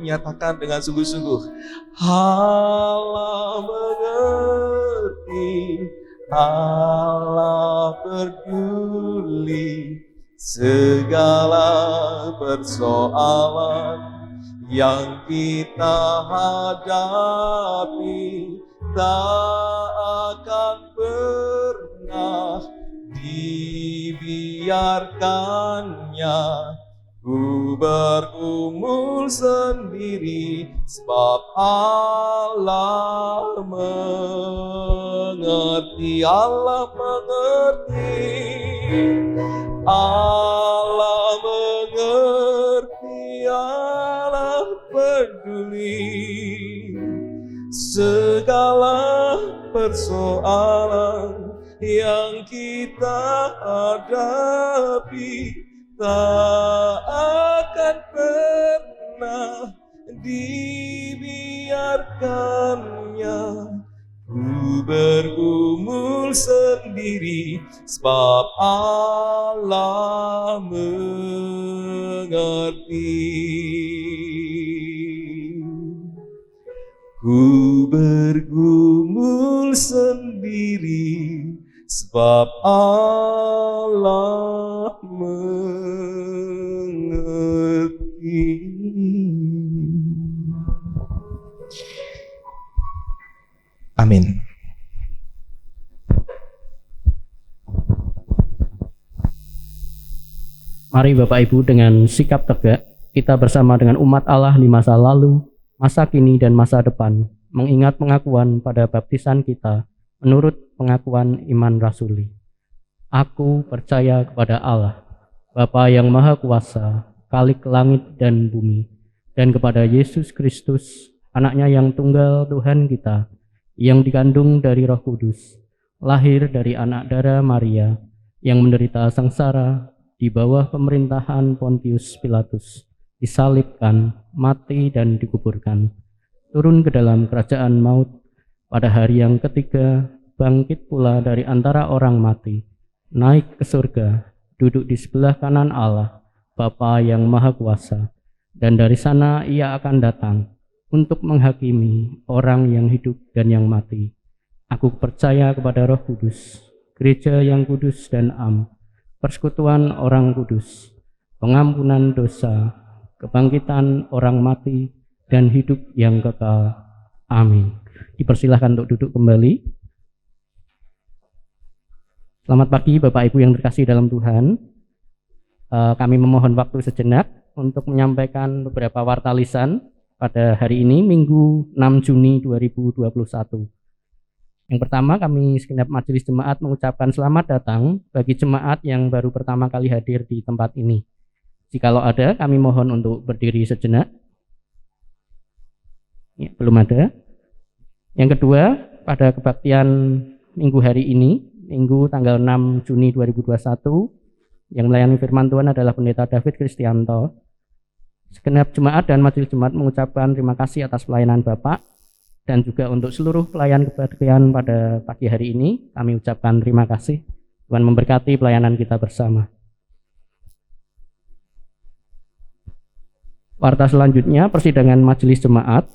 Nyatakan dengan sungguh-sungguh, Allah mengerti, Allah peduli segala persoalan yang kita hadapi. Tak akan pernah dibiarkannya ku bergumul sendiri, sebab Allah mengerti. Allah mengerti, Allah mengerti, Allah peduli segala persoalan yang kita hadapi. sebab Allah mengerti. Ku bergumul sendiri sebab Allah mengerti. Amin. Mari Bapak Ibu dengan sikap tegak, kita bersama dengan umat Allah di masa lalu, masa kini dan masa depan, mengingat pengakuan pada baptisan kita menurut pengakuan iman rasuli. Aku percaya kepada Allah, Bapa yang Maha Kuasa, Khalik langit dan bumi, dan kepada Yesus Kristus, anaknya yang tunggal Tuhan kita, yang dikandung dari Roh Kudus, lahir dari anak darah Maria, yang menderita sengsara di bawah pemerintahan Pontius Pilatus, disalibkan, mati dan dikuburkan, turun ke dalam kerajaan maut, pada hari yang ketiga bangkit pula dari antara orang mati, naik ke surga, duduk di sebelah kanan Allah, Bapa yang Maha Kuasa, dan dari sana ia akan datang untuk menghakimi orang yang hidup dan yang mati. Aku percaya kepada Roh Kudus, gereja yang kudus dan am, persekutuan orang kudus, pengampunan dosa, kebangkitan orang mati, dan hidup yang kekal. Amin. Dipersilahkan untuk duduk kembali. Selamat pagi Bapak Ibu yang terkasih dalam Tuhan. Kami memohon waktu sejenak untuk menyampaikan beberapa warta lisan pada hari ini, Minggu 6 Juni 2021. Yang pertama, kami segenap majelis jemaat mengucapkan selamat datang bagi jemaat yang baru pertama kali hadir di tempat ini. Jikalau ada, kami mohon untuk berdiri sejenak. Ya, belum ada. Yang kedua, pada kebaktian minggu hari ini, Minggu tanggal 6 Juni 2021, yang melayani firman Tuhan adalah Pendeta David Kristianto. Segenap jemaat dan majelis jemaat mengucapkan terima kasih atas pelayanan Bapak, dan juga untuk seluruh pelayan kebaktian pada pagi hari ini, kami ucapkan terima kasih. Tuhan memberkati pelayanan kita bersama. Warta selanjutnya, persidangan majelis jemaat.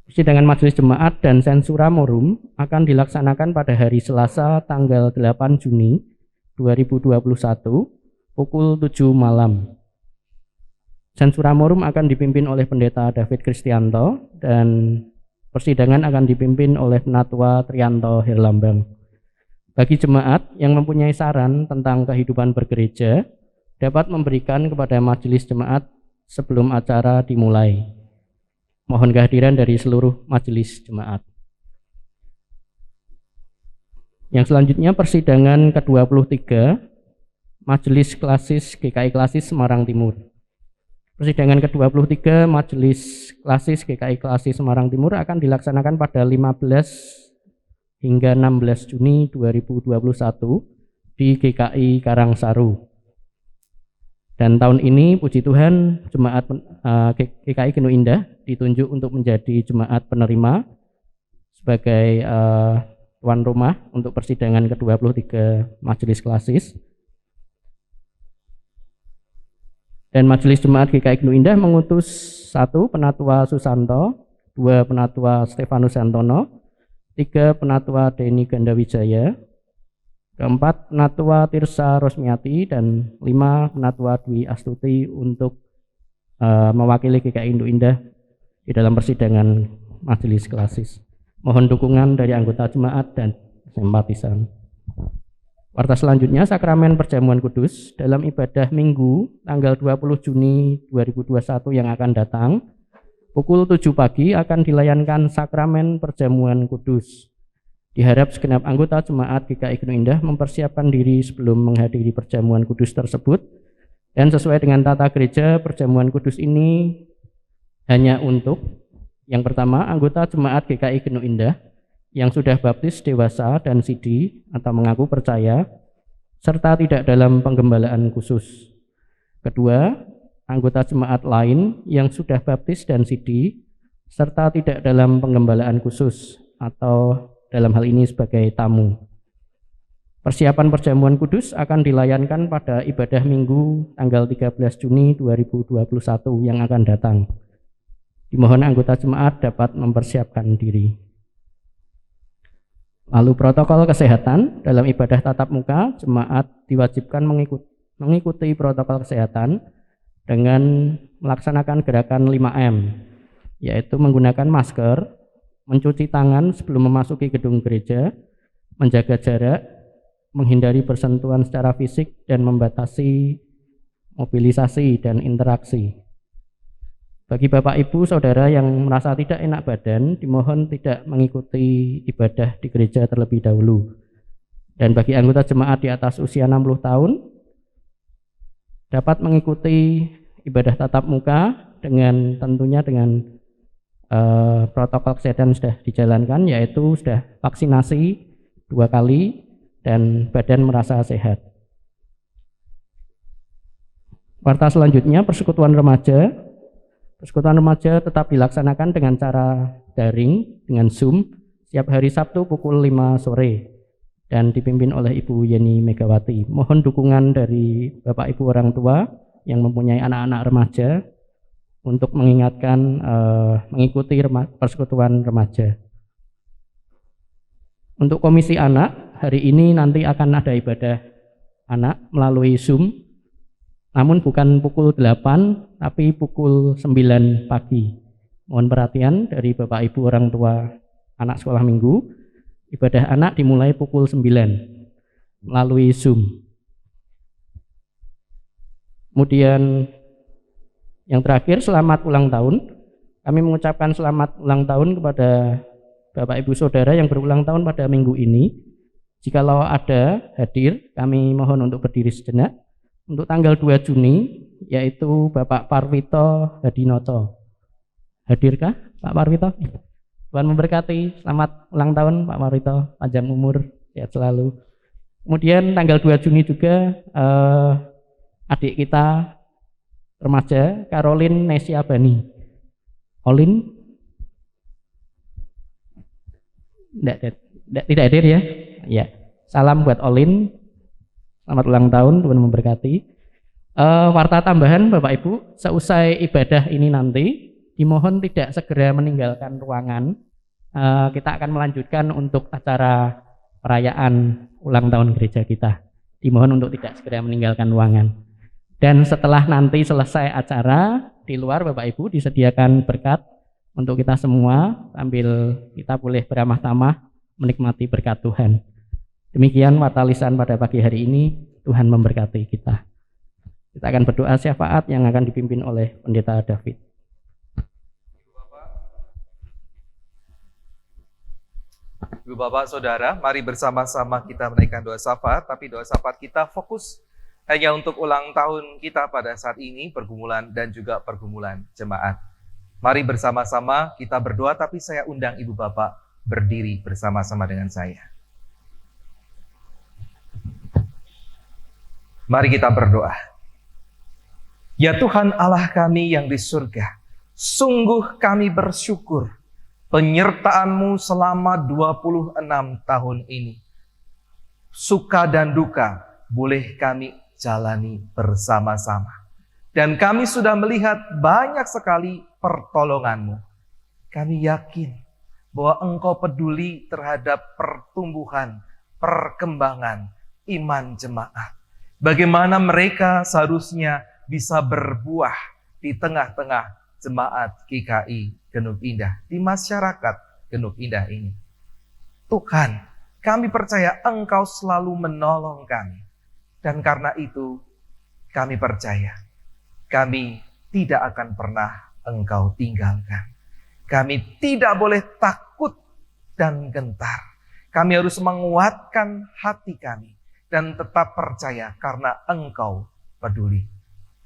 Persidangan majelis jemaat dan sensura morum akan dilaksanakan pada hari Selasa tanggal 8 Juni 2021 pukul 7 malam. Sensura morum akan dipimpin oleh Pendeta David Kristianto dan persidangan akan dipimpin oleh Penatua Trianto Herlambang. Bagi jemaat yang mempunyai saran tentang kehidupan bergereja, dapat memberikan kepada majelis jemaat sebelum acara dimulai. Mohon kehadiran dari seluruh majelis jemaat. Yang selanjutnya, persidangan ke-23 Majelis Klasis GKI Klasis Semarang Timur. Persidangan ke-23 Majelis Klasis GKI Klasis Semarang Timur akan dilaksanakan pada 15 hingga 16 Juni 2021 di GKI Karangsaru. Dan tahun ini, puji Tuhan, jemaat GKI Genu Indah ditunjuk untuk menjadi jemaat penerima sebagai tuan rumah untuk persidangan ke-23 Majelis Klasis. Dan Majelis Jemaat GKI Genu Indah mengutus 1 Penatua Susanto, 2 Penatua Stefanus Santono, 3 Penatua Denny Gandawijaya, 4 Penatua Tirsa Rosmiati, dan 5 Penatua Dwi Astuti untuk mewakili GKI Genu Indah di dalam persidangan Majelis Klasis. Mohon dukungan dari anggota jemaat dan simpatisan. Warta selanjutnya, sakramen perjamuan kudus dalam ibadah Minggu tanggal 20 Juni 2021 yang akan datang. Pukul 7 pagi akan dilayankan sakramen perjamuan kudus. Diharap segenap anggota jemaat GKI Genu Indah mempersiapkan diri sebelum menghadiri perjamuan kudus tersebut. Dan sesuai dengan tata gereja, perjamuan kudus ini hanya untuk yang pertama, anggota jemaat GKI Genu Indah yang sudah baptis dewasa dan sidi atau mengaku percaya, serta tidak dalam penggembalaan khusus. Kedua, anggota jemaat lain yang sudah baptis dan sidi, serta tidak dalam penggembalaan khusus atau dalam hal ini sebagai tamu. Persiapan perjamuan kudus akan dilayankan pada ibadah Minggu tanggal 13 Juni 2021 yang akan datang. Dimohon anggota jemaat dapat mempersiapkan diri. Lalu protokol kesehatan dalam ibadah tatap muka, jemaat diwajibkan mengikuti protokol kesehatan dengan melaksanakan gerakan 5M, yaitu menggunakan masker, mencuci tangan sebelum memasuki gedung gereja, menjaga jarak, menghindari bersentuhan secara fisik, dan membatasi mobilisasi dan interaksi. Bagi Bapak Ibu Saudara yang merasa tidak enak badan, dimohon tidak mengikuti ibadah di gereja terlebih dahulu. Dan bagi anggota jemaat di atas usia 60 tahun, dapat mengikuti ibadah tatap muka dengan tentunya dengan protokol kesehatan sudah dijalankan, yaitu sudah vaksinasi 2 kali dan badan merasa sehat. Warta selanjutnya, persekutuan remaja. Persekutuan remaja tetap dilaksanakan dengan cara daring dengan Zoom setiap hari Sabtu pukul 5 sore dan dipimpin oleh Ibu Yeni Megawati. Mohon dukungan dari Bapak Ibu orang tua yang mempunyai anak-anak remaja untuk mengingatkan mengikuti persekutuan remaja. Untuk komisi anak, hari ini nanti akan ada ibadah anak melalui Zoom, namun bukan pukul 8, tapi pukul 9 pagi. Mohon perhatian dari Bapak Ibu orang tua anak sekolah minggu, ibadah anak dimulai pukul 9 melalui Zoom. Kemudian yang terakhir, selamat ulang tahun. Kami mengucapkan selamat ulang tahun kepada Bapak Ibu Saudara yang berulang tahun pada minggu ini. Jikalau ada hadir, kami mohon untuk berdiri sejenak. Untuk tanggal 2 Juni, yaitu Bapak Parwito Hadinoto. Hadirkah Pak Parwito? Tuhan memberkati, selamat ulang tahun Pak Parwito, panjang umur, sehat selalu. Kemudian tanggal 2 Juni juga adik kita remaja, Caroline Nesia Bani. Olin? Tidak hadir ya? Ya. Salam buat Olin. Selamat ulang tahun, Tuhan memberkati. Warta tambahan Bapak Ibu, seusai ibadah ini nanti dimohon tidak segera meninggalkan ruangan. Kita akan melanjutkan untuk acara perayaan ulang tahun gereja kita. Dimohon untuk tidak segera meninggalkan ruangan. Dan setelah nanti selesai acara, di luar Bapak Ibu disediakan berkat untuk kita semua, sambil kita boleh beramah tamah menikmati berkat Tuhan. Demikian warta lisan pada pagi hari ini. Tuhan memberkati kita. Kita akan berdoa syafaat yang akan dipimpin oleh Pendeta David. Ibu Bapak Saudara, mari bersama-sama kita menaikkan doa syafaat, tapi doa syafaat kita fokus hanya untuk ulang tahun kita pada saat ini, pergumulan dan juga pergumulan jemaat. Mari bersama-sama kita berdoa, tapi saya undang Ibu Bapak berdiri bersama-sama dengan saya. Mari kita berdoa. Ya Tuhan Allah kami yang di surga, sungguh kami bersyukur penyertaan-Mu selama 26 tahun ini. Suka dan duka boleh kami jalani bersama-sama. Dan kami sudah melihat banyak sekali pertolongan-Mu. Kami yakin bahwa Engkau peduli terhadap pertumbuhan, perkembangan iman jemaat. Bagaimana mereka seharusnya bisa berbuah di tengah-tengah jemaat GKI Genuk Indah, di masyarakat Genuk Indah ini. Tuhan, kami percaya Engkau selalu menolong kami. Dan karena itu, kami percaya, kami tidak akan pernah Engkau tinggalkan. Kami tidak boleh takut dan gentar. Kami harus menguatkan hati kami dan tetap percaya karena Engkau peduli.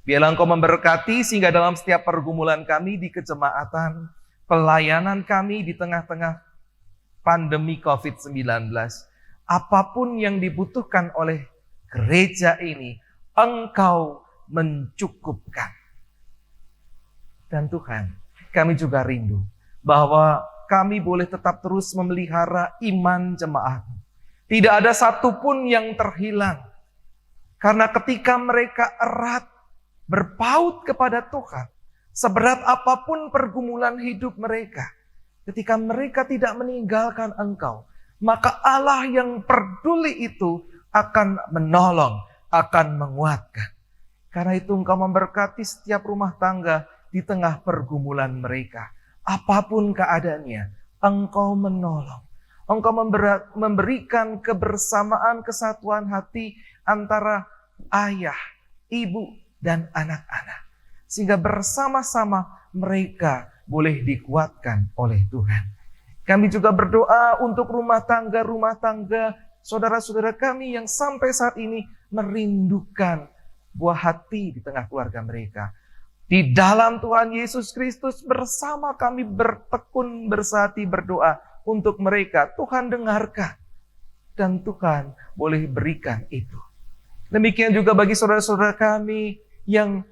Biarlah Engkau memberkati sehingga dalam setiap pergumulan kami di kejemaatan, pelayanan kami di tengah-tengah pandemi COVID-19, apapun yang dibutuhkan oleh gereja ini, Engkau mencukupkan. Dan Tuhan, kami juga rindu bahwa kami boleh tetap terus memelihara iman jemaat. Tidak ada satupun yang terhilang. Karena ketika mereka erat berpaut kepada Tuhan, seberat apapun pergumulan hidup mereka, ketika mereka tidak meninggalkan Engkau, maka Allah yang peduli itu akan menolong, akan menguatkan. Karena itu Engkau memberkati setiap rumah tangga di tengah pergumulan mereka. Apapun keadaannya, Engkau menolong. Engkau memberikan kebersamaan, kesatuan hati antara ayah, ibu, dan anak-anak. Sehingga bersama-sama mereka boleh dikuatkan oleh Tuhan. Kami juga berdoa untuk rumah tangga saudara-saudara kami yang sampai saat ini merindukan buah hati di tengah keluarga mereka. Di dalam Tuhan Yesus Kristus bersama kami bertekun bersehati berdoa untuk mereka. Tuhan dengarkan dan Tuhan boleh berikan itu. Demikian juga bagi saudara-saudara kami yang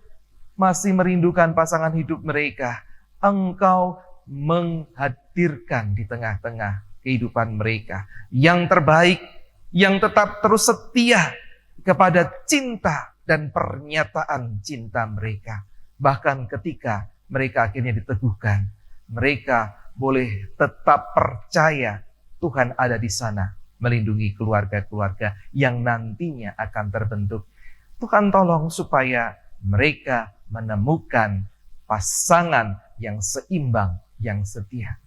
masih merindukan pasangan hidup mereka. Engkau menghadirkan di tengah-tengah kehidupan mereka yang terbaik, yang tetap terus setia kepada cinta dan pernyataan cinta mereka. Bahkan ketika mereka akhirnya diteguhkan, mereka boleh tetap percaya Tuhan ada di sana melindungi keluarga-keluarga yang nantinya akan terbentuk. Tuhan tolong supaya mereka menemukan pasangan yang seimbang, yang setia.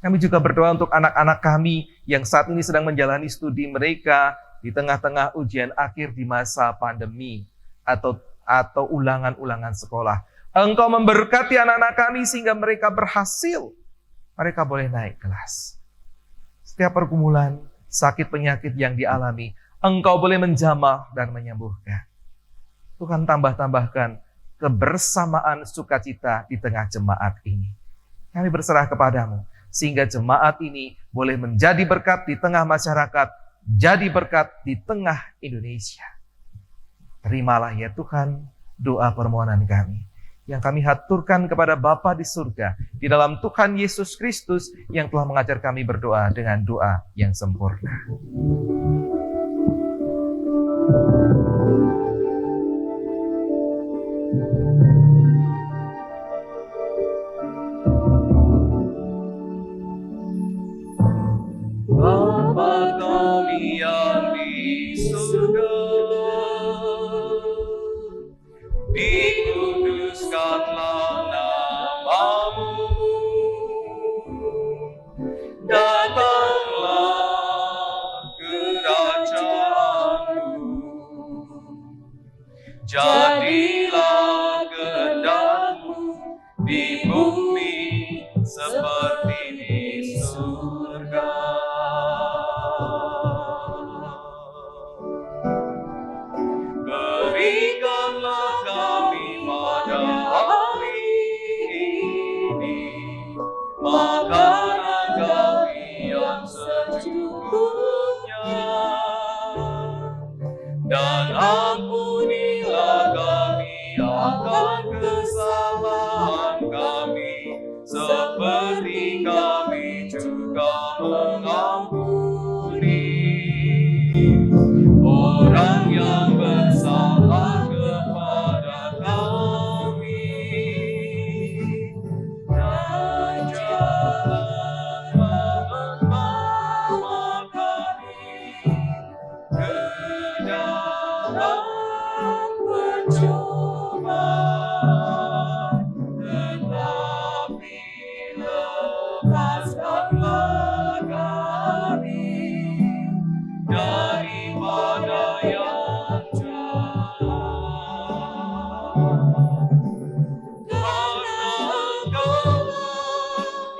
Kami juga berdoa untuk anak-anak kami yang saat ini sedang menjalani studi mereka di tengah-tengah ujian akhir di masa pandemi atau ulangan-ulangan sekolah. Engkau memberkati anak-anak kami sehingga mereka berhasil. Mereka boleh naik kelas. Setiap pergumulan, sakit penyakit yang dialami, Engkau boleh menjamah dan menyembuhkan. Tuhan tambahkan kebersamaan sukacita di tengah jemaat ini. Kami berserah kepadamu, sehingga jemaat ini boleh menjadi berkat di tengah masyarakat, jadi berkat di tengah Indonesia. Terimalah ya Tuhan doa permohonan kami, yang kami haturkan kepada Bapa di surga, di dalam Tuhan Yesus Kristus yang telah mengajar kami berdoa dengan doa yang sempurna. Bapa kami yang di surga, dikuduskanlah namamu, datanglah kerajaanmu, jadilah kehendak-Mu di bumi seperti di surga. Berikanlah kami pada hari ini makanan kami yang secukupnya, dan ampunilah kami akan kesalahan kami, seperti kami juga mengampuni orang yang bersalah kepada kami. Dan jangan membawa kami ke dalam pencobaan, tetapi lepaskanlah kami daripada yang jahat. Karena Engkau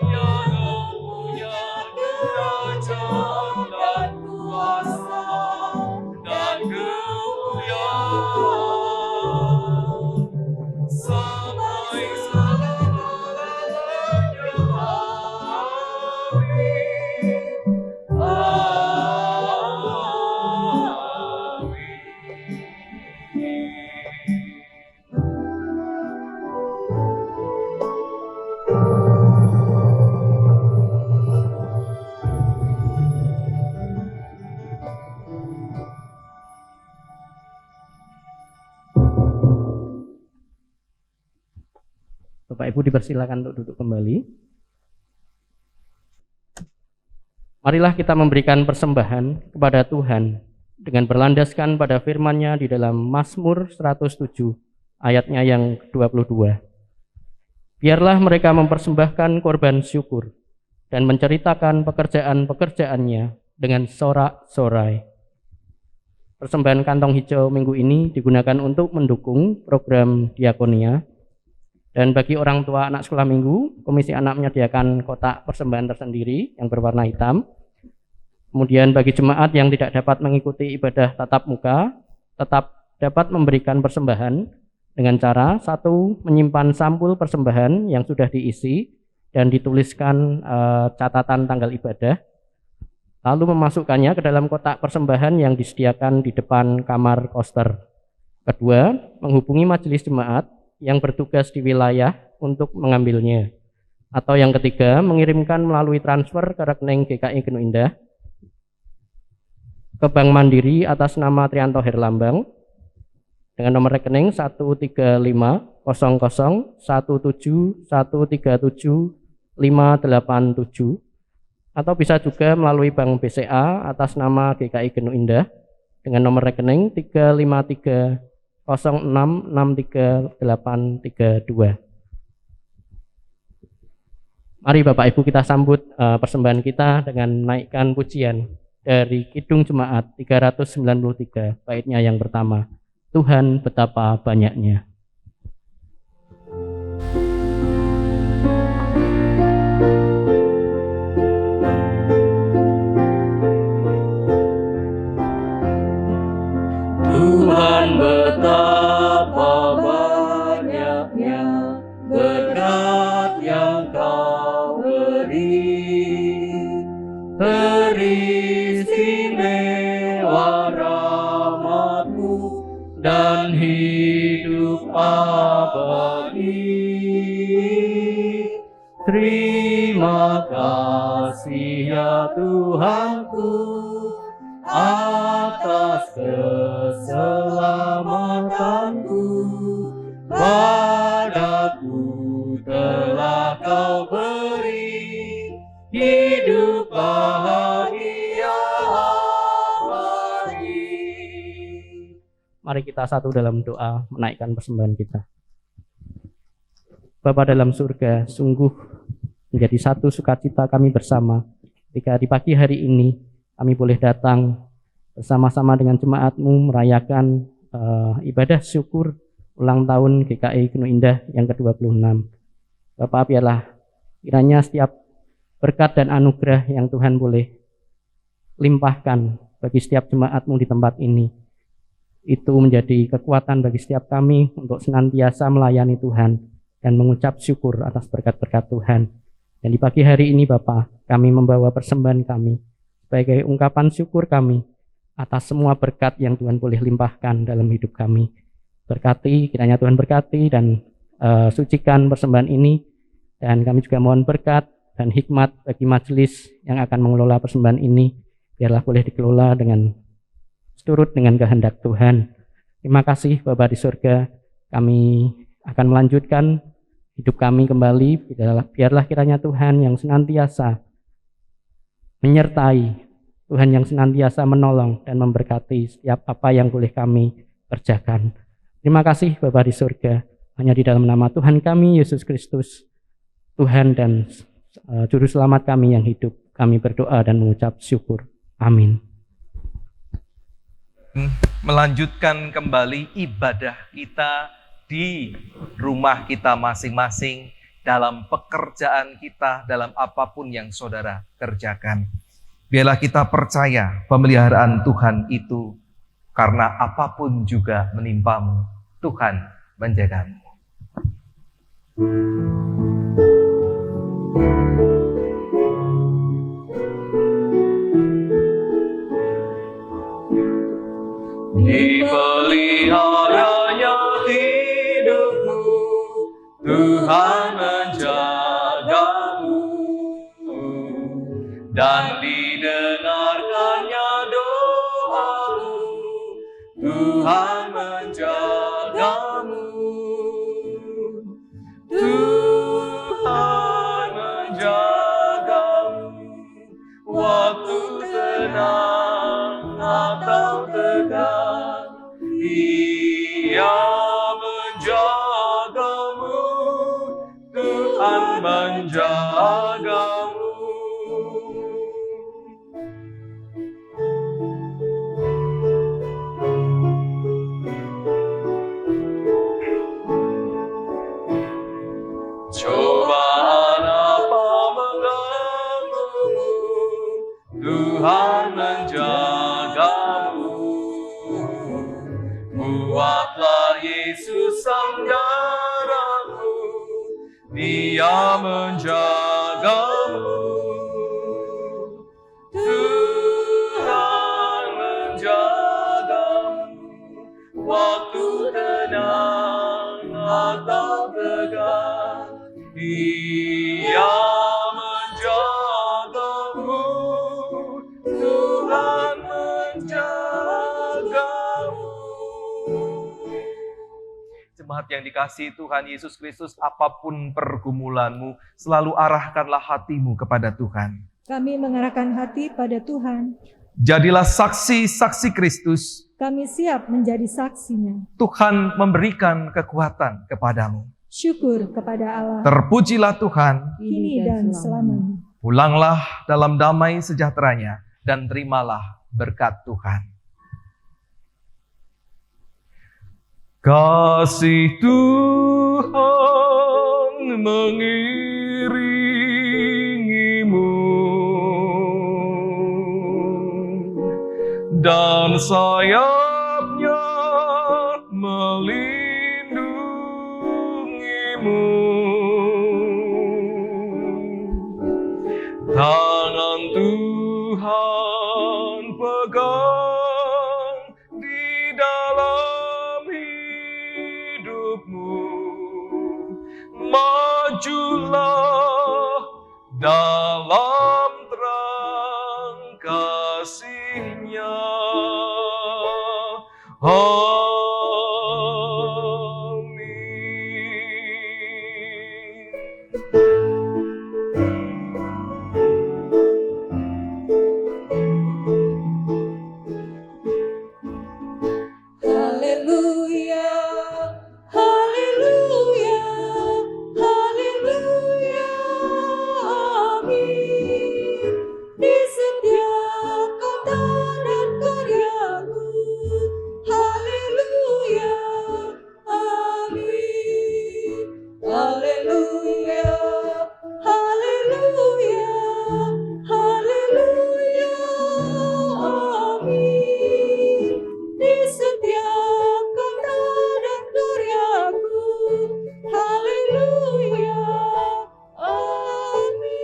yang mempunyai kerajaan dan kuasa dan kemuliaan Bapak Ibu dipersilakan untuk duduk kembali. Marilah kita memberikan persembahan kepada Tuhan dengan berlandaskan pada firman-Nya di dalam Mazmur 107 ayatnya yang ke-22. Biarlah mereka mempersembahkan korban syukur dan menceritakan pekerjaan-pekerjaannya dengan sorak-sorai. Persembahan kantong hijau minggu ini digunakan untuk mendukung program diakonia. Dan bagi orang tua anak sekolah minggu, Komisi Anak menyediakan kotak persembahan tersendiri yang berwarna hitam. Kemudian bagi jemaat yang tidak dapat mengikuti ibadah tatap muka, tetap dapat memberikan persembahan dengan cara: satu, menyimpan sampul persembahan yang sudah diisi dan dituliskan catatan tanggal ibadah, lalu memasukkannya ke dalam kotak persembahan yang disediakan di depan kamar koster. Kedua, menghubungi majelis jemaat yang bertugas di wilayah untuk mengambilnya. Atau yang ketiga, mengirimkan melalui transfer ke rekening GKI Gunung Indah ke Bank Mandiri atas nama Trianto Herlambang dengan nomor rekening 135017177587587, atau bisa juga melalui Bank BCA atas nama GKI Gunung Indah dengan nomor rekening 35306633832. Mari Bapak Ibu kita sambut persembahan kita dengan menaikkan pujian dari Kidung Jemaat 393, baitnya yang pertama, Tuhan betapa banyaknya. Tuhan betapa banyaknya berkat yang Kau beri, teristimewa rahmat-Mu dan hidup abadi. Terima kasih ya Tuhanku atas keselamatanku, padaku telah Kau beri hidup bahagia abadi. Mari kita satu dalam doa menaikkan persembahan kita. Bapa dalam surga, sungguh menjadi satu sukacita kami bersama ketika di pagi hari ini kami boleh datang bersama-sama dengan jemaat-Mu merayakan ibadah syukur ulang tahun GKI Gunung Indah yang ke-26. Bapak, biarlah kiranya setiap berkat dan anugerah yang Tuhan boleh limpahkan bagi setiap jemaat-Mu di tempat ini, itu menjadi kekuatan bagi setiap kami untuk senantiasa melayani Tuhan dan mengucap syukur atas berkat-berkat Tuhan. Dan di pagi hari ini Bapak, kami membawa persembahan kami sebagai ungkapan syukur kami atas semua berkat yang Tuhan boleh limpahkan dalam hidup kami. Berkati, kiranya Tuhan berkati dan sucikan persembahan ini. Dan kami juga mohon berkat dan hikmat bagi majelis yang akan mengelola persembahan ini. Biarlah boleh dikelola dengan seturut dengan kehendak Tuhan. Terima kasih Bapa di surga. Kami akan melanjutkan hidup kami kembali. Biarlah kiranya Tuhan yang senantiasa menyertai, Tuhan yang senantiasa menolong dan memberkati setiap apa yang boleh kami kerjakan. Terima kasih Bapa di surga. Hanya di dalam nama Tuhan kami Yesus Kristus, Tuhan dan Juru Selamat kami yang hidup, kami berdoa dan mengucap syukur. Amin. Melanjutkan kembali ibadah kita di rumah kita masing-masing, dalam pekerjaan kita, dalam apapun yang saudara kerjakan. Biarlah kita percaya pemeliharaan Tuhan itu, karena apapun juga menimpamu, Tuhan menjagamu. Dipeliharanya hidupmu, Tuhan menjagamu, dan didengarkannya doamu, Tuhan menjagamu. menjagamu. Cobaan apa mengganggumu, Tuhan menjagamu. Buatlah Yesus sandaranmu, Dia menjagamu. Tuhan menjagamu, waktu tenang atau tegang, Dia menjagamu. Tuhan menjagamu. Jemaat yang dikasihi Tuhan Yesus Kristus, apapun pergumulanmu, selalu arahkanlah hatimu kepada Tuhan. Kami mengarahkan hati pada Tuhan. Jadilah saksi-saksi Kristus. Kami siap menjadi saksinya. Tuhan memberikan kekuatan kepadamu. Syukur kepada Allah, Terpujilah Tuhan. kini dan selamanya. Pulanglah dalam damai sejahteranya dan terimalah berkat Tuhan. Kasih Tuhan mengiringimu dan sayapnya melindungimu. Tangan Tuhan pegang di dalam hidupmu. Majulah dalam terang kasih-Nya. Amin. Haleluya, haleluya, haleluya, amin. Di setiap kata dan karyamu, haleluya, amin. Haleluya, haleluya, haleluya, amin. Di setiap kata dan karyaku, haleluya, amin.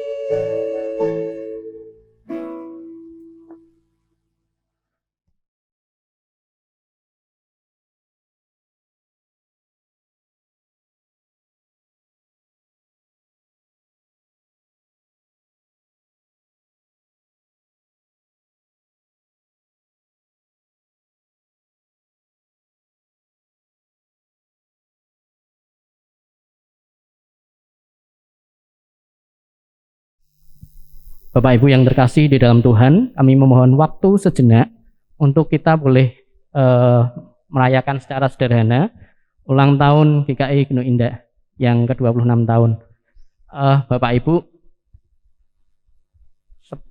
Bapak Ibu yang terkasih di dalam Tuhan, kami memohon waktu sejenak untuk kita boleh merayakan secara sederhana ulang tahun GKI Gunung Indah yang ke-26 tahun. Bapak Ibu,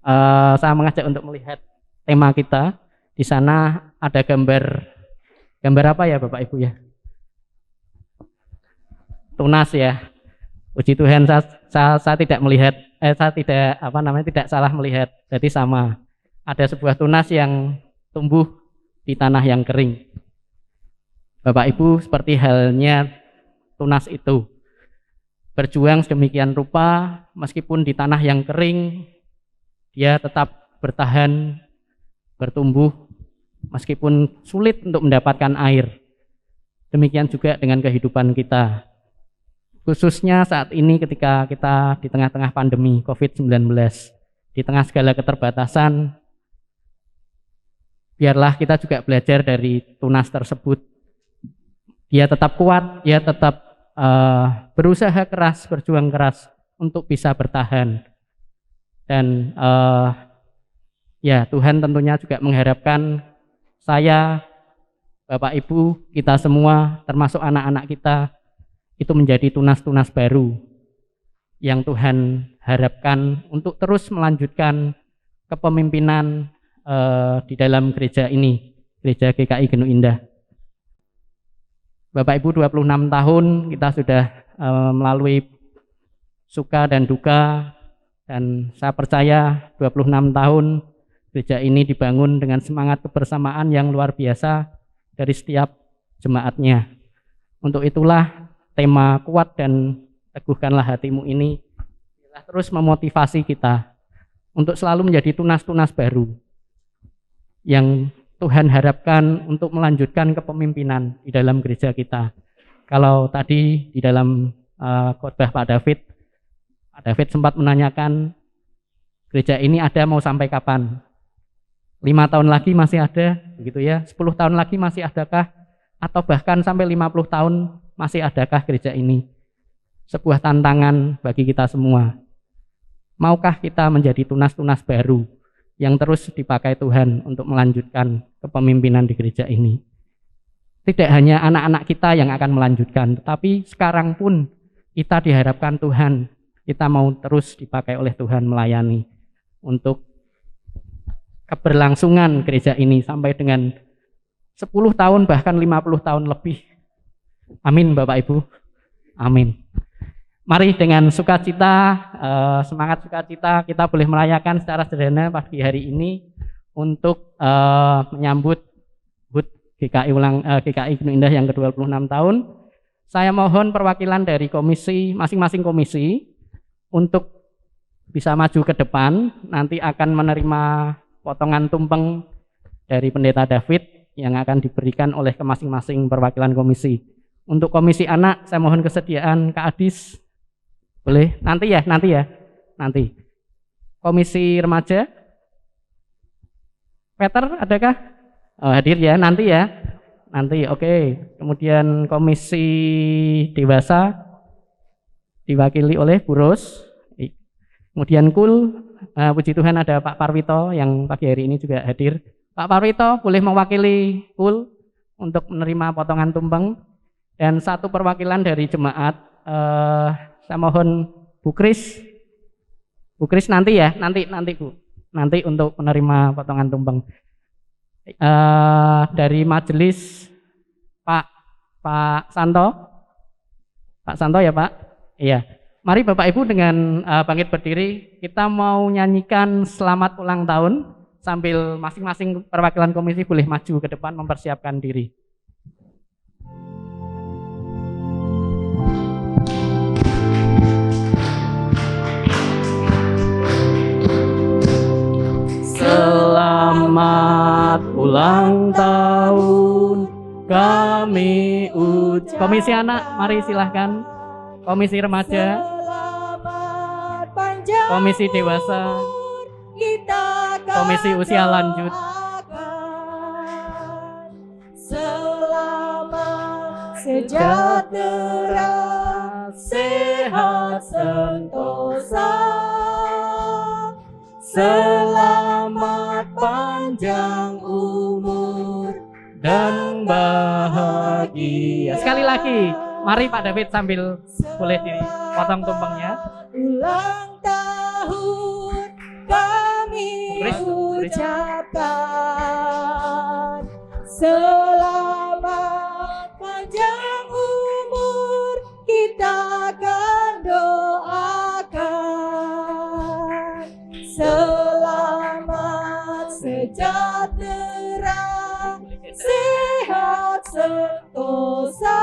saya mengajak untuk melihat tema kita. Di sana ada gambar apa ya Bapak Ibu ya? Tunas ya. Puji Tuhan, saya tidak melihat, saya tidak salah melihat. Jadi sama, ada sebuah tunas yang tumbuh di tanah yang kering. Bapak Ibu, seperti halnya tunas itu, berjuang sedemikian rupa, meskipun di tanah yang kering, dia tetap bertahan, bertumbuh, meskipun sulit untuk mendapatkan air. Demikian juga dengan kehidupan kita. Khususnya saat ini ketika kita di tengah-tengah pandemi COVID-19, di tengah segala keterbatasan, biarlah kita juga belajar dari tunas tersebut. Dia tetap kuat, dia tetap berusaha keras, berjuang keras untuk bisa bertahan. Dan ya Tuhan tentunya juga mengharapkan saya, Bapak Ibu, kita semua, termasuk anak-anak kita, itu menjadi tunas-tunas baru. yang Tuhan harapkan untuk terus melanjutkan kepemimpinan di dalam gereja ini, Gereja GKI Genuk Indah. Bapak Ibu, 26 tahun kita sudah melalui suka dan duka, dan saya percaya 26 tahun gereja ini dibangun dengan semangat kebersamaan yang luar biasa dari setiap jemaatnya. Untuk itulah tema kuat dan teguhkanlah hatimu ini terus memotivasi kita untuk selalu menjadi tunas-tunas baru yang Tuhan harapkan untuk melanjutkan kepemimpinan di dalam gereja kita. Kalau tadi di dalam khotbah Pak David sempat menanyakan gereja ini ada mau sampai kapan? 5 tahun lagi masih ada, begitu ya? 10 tahun lagi masih adakah? Atau bahkan sampai 50 tahun masih adakah gereja ini? Sebuah tantangan bagi kita semua. Maukah kita menjadi tunas-tunas baru yang terus dipakai Tuhan untuk melanjutkan kepemimpinan di gereja ini? Tidak hanya anak-anak kita yang akan melanjutkan, tetapi sekarang pun kita diharapkan Tuhan, kita mau terus dipakai oleh Tuhan melayani untuk keberlangsungan gereja ini sampai dengan 10 tahun bahkan 50 tahun lebih. Amin Bapak Ibu. Amin. Mari dengan sukacita, semangat sukacita kita boleh merayakan secara sederhana pagi hari ini untuk menyambut HUT GKI Genuk Indah yang ke-26 tahun. Saya mohon perwakilan dari komisi, masing-masing komisi untuk bisa maju ke depan, nanti akan menerima potongan tumpeng dari Pendeta David yang akan diberikan oleh ke masing-masing perwakilan komisi. Untuk komisi anak, saya mohon kesediaan Kak Adis. Boleh? Nanti ya. Nanti. Komisi remaja? Peter, adakah? Oh, hadir ya, nanti ya. Nanti, oke. Kemudian komisi dewasa diwakili oleh Bu Ros. Kemudian puji Tuhan ada Pak Parwito yang pagi hari ini juga hadir. Pak Parwito boleh mewakili untuk menerima potongan tumpeng. Dan satu perwakilan dari jemaat, saya mohon Bu Kris. Bu Kris nanti ya, nanti Bu. Nanti untuk menerima potongan tumpeng. Dari majelis Pak Santo. Pak Santo ya Pak? Iya. Mari Bapak Ibu dengan bangkit berdiri, kita mau nyanyikan selamat ulang tahun sambil masing-masing perwakilan komisi boleh maju ke depan mempersiapkan diri. Selamat ulang tahun kami ucapkan. Komisi anak, mari silahkan. Komisi remaja, komisi dewasa, komisi usia lanjut. Selamat sejahtera, sehat sentosa. Selamat panjang umur Dan bahagia. Sekali lagi, mari Pak David sambil boleh dipotong tumpengnya. ulang tahun kami ucapkan. Selamat panjang umur kita akan doakan. Selamat sejahtera, sehat sentosa.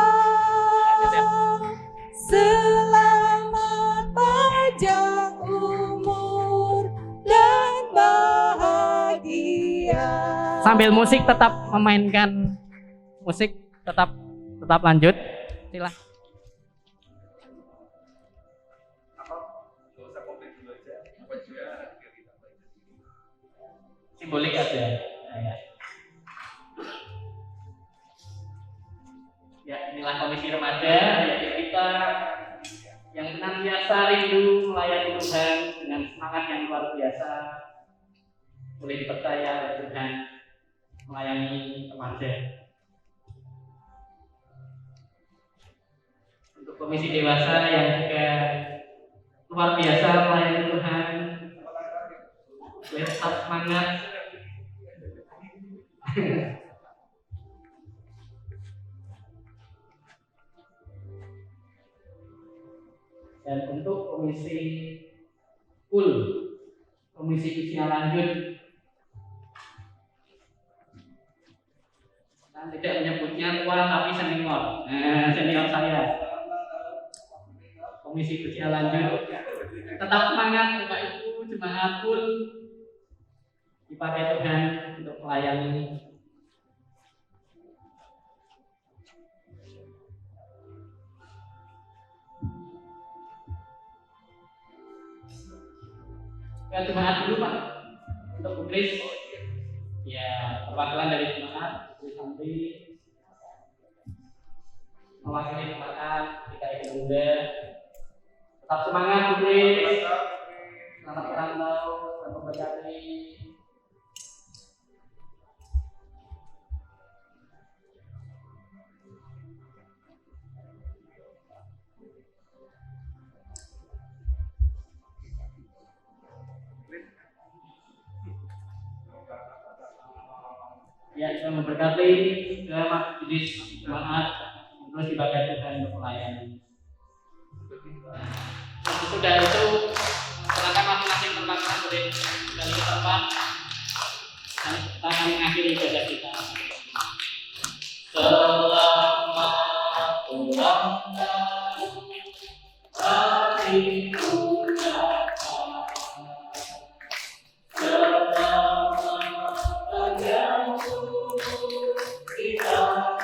Selamat panjang umur dan bahagia. Sambil musik tetap memainkan musik, tetap lanjut. Silakan. Simbolik aja. Ya, inilah komisi remaja yaitu kita yang senantiasa rindu melayani Tuhan dengan semangat yang luar biasa. Boleh dipercaya oleh Tuhan melayani remaja. Untuk komisi dewasa yang juga luar biasa melayani Tuhan. Tetap semangat. Dan untuk komisi full, komisi usia lanjut, saya tidak menyebutnya tua tapi senior. Senior saya. Komisi usia lanjut, tetap semangat Bapak Ibu jemaat full dipakai Tuhan untuk melayani. Ke jemaat dulu Pak, untuk Bu Kris, ya perwakilan dari jemaat, Bu Santi mewakili jemaat GKI Bunda. Tetap semangat Bu Kris, selamat ulang tahun, selamat memberkati. Ya, saya memberkati ke majelis jemaat terus dipakai Tuhan untuk melayani. Nah, sudah itu silakan masing-masing teman-teman boleh kembali ke tempat dan kita akan mengakhiri ibadah kita. Selamat ulang tahun hari ucapan.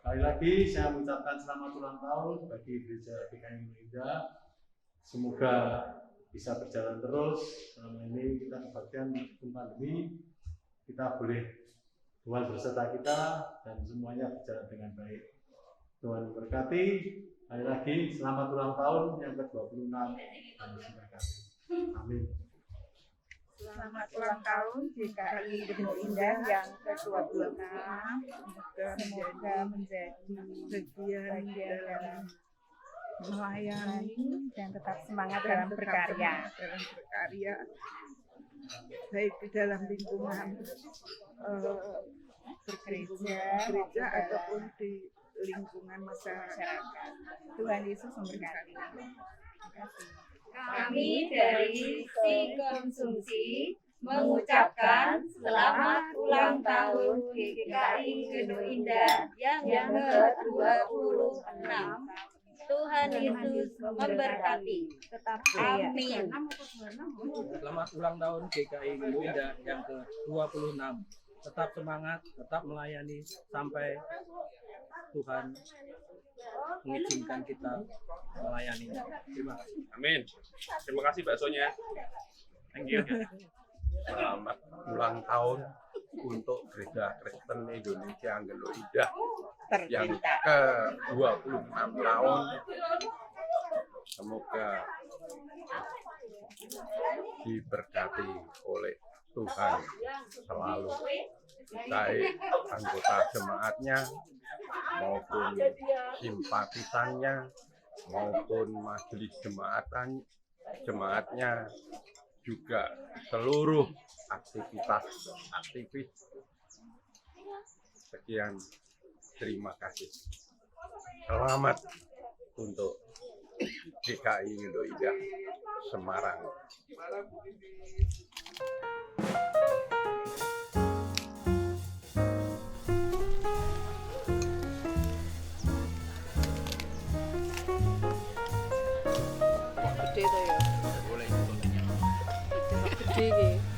Sekali lagi saya mengucapkan selamat ulang tahun bagi Gereja GKI Indonesia. Semoga bisa berjalan terus. Selama ini kita kebagian pandemi, kita boleh Tuhan berserta kita dan semuanya berjalan dengan baik. Tuhan memberkati. Sekali lagi selamat ulang tahun yang ke-26 dan memberkati. Amin. Selamat ulang tahun GKI Gedung Indah yang ke-26. Semoga menjadi bagian dalam melayani dan tetap semangat dalam berkarya. Baik di dalam lingkungan gereja ataupun di lingkungan masyarakat. Tuhan Yesus memberkati. Kami dari Si Konsumsi mengucapkan selamat ulang tahun GKI Gedung Indah yang ke-26. Tuhan Yesus memberkati. Tetap amin. Selamat ulang tahun GKI Gedung Indah yang ke-26. Tetap semangat, tetap melayani sampai Tuhan mengizinkan kita melayani. Terima kasih. Amin. Terima kasih baksonya. Thank you. Selamat ulang tahun untuk Gereja Kristen Indonesia Anggelo Indah yang ke-26 tahun. Semoga diberkati oleh Tuhan selalu, baik anggota jemaatnya maupun simpatisannya maupun majelis jemaatnya, juga seluruh aktivis. Sekian, terima kasih. Selamat untuk GKI Indo Indah Semarang. Gede tuh ya. Boleh. Gede iki.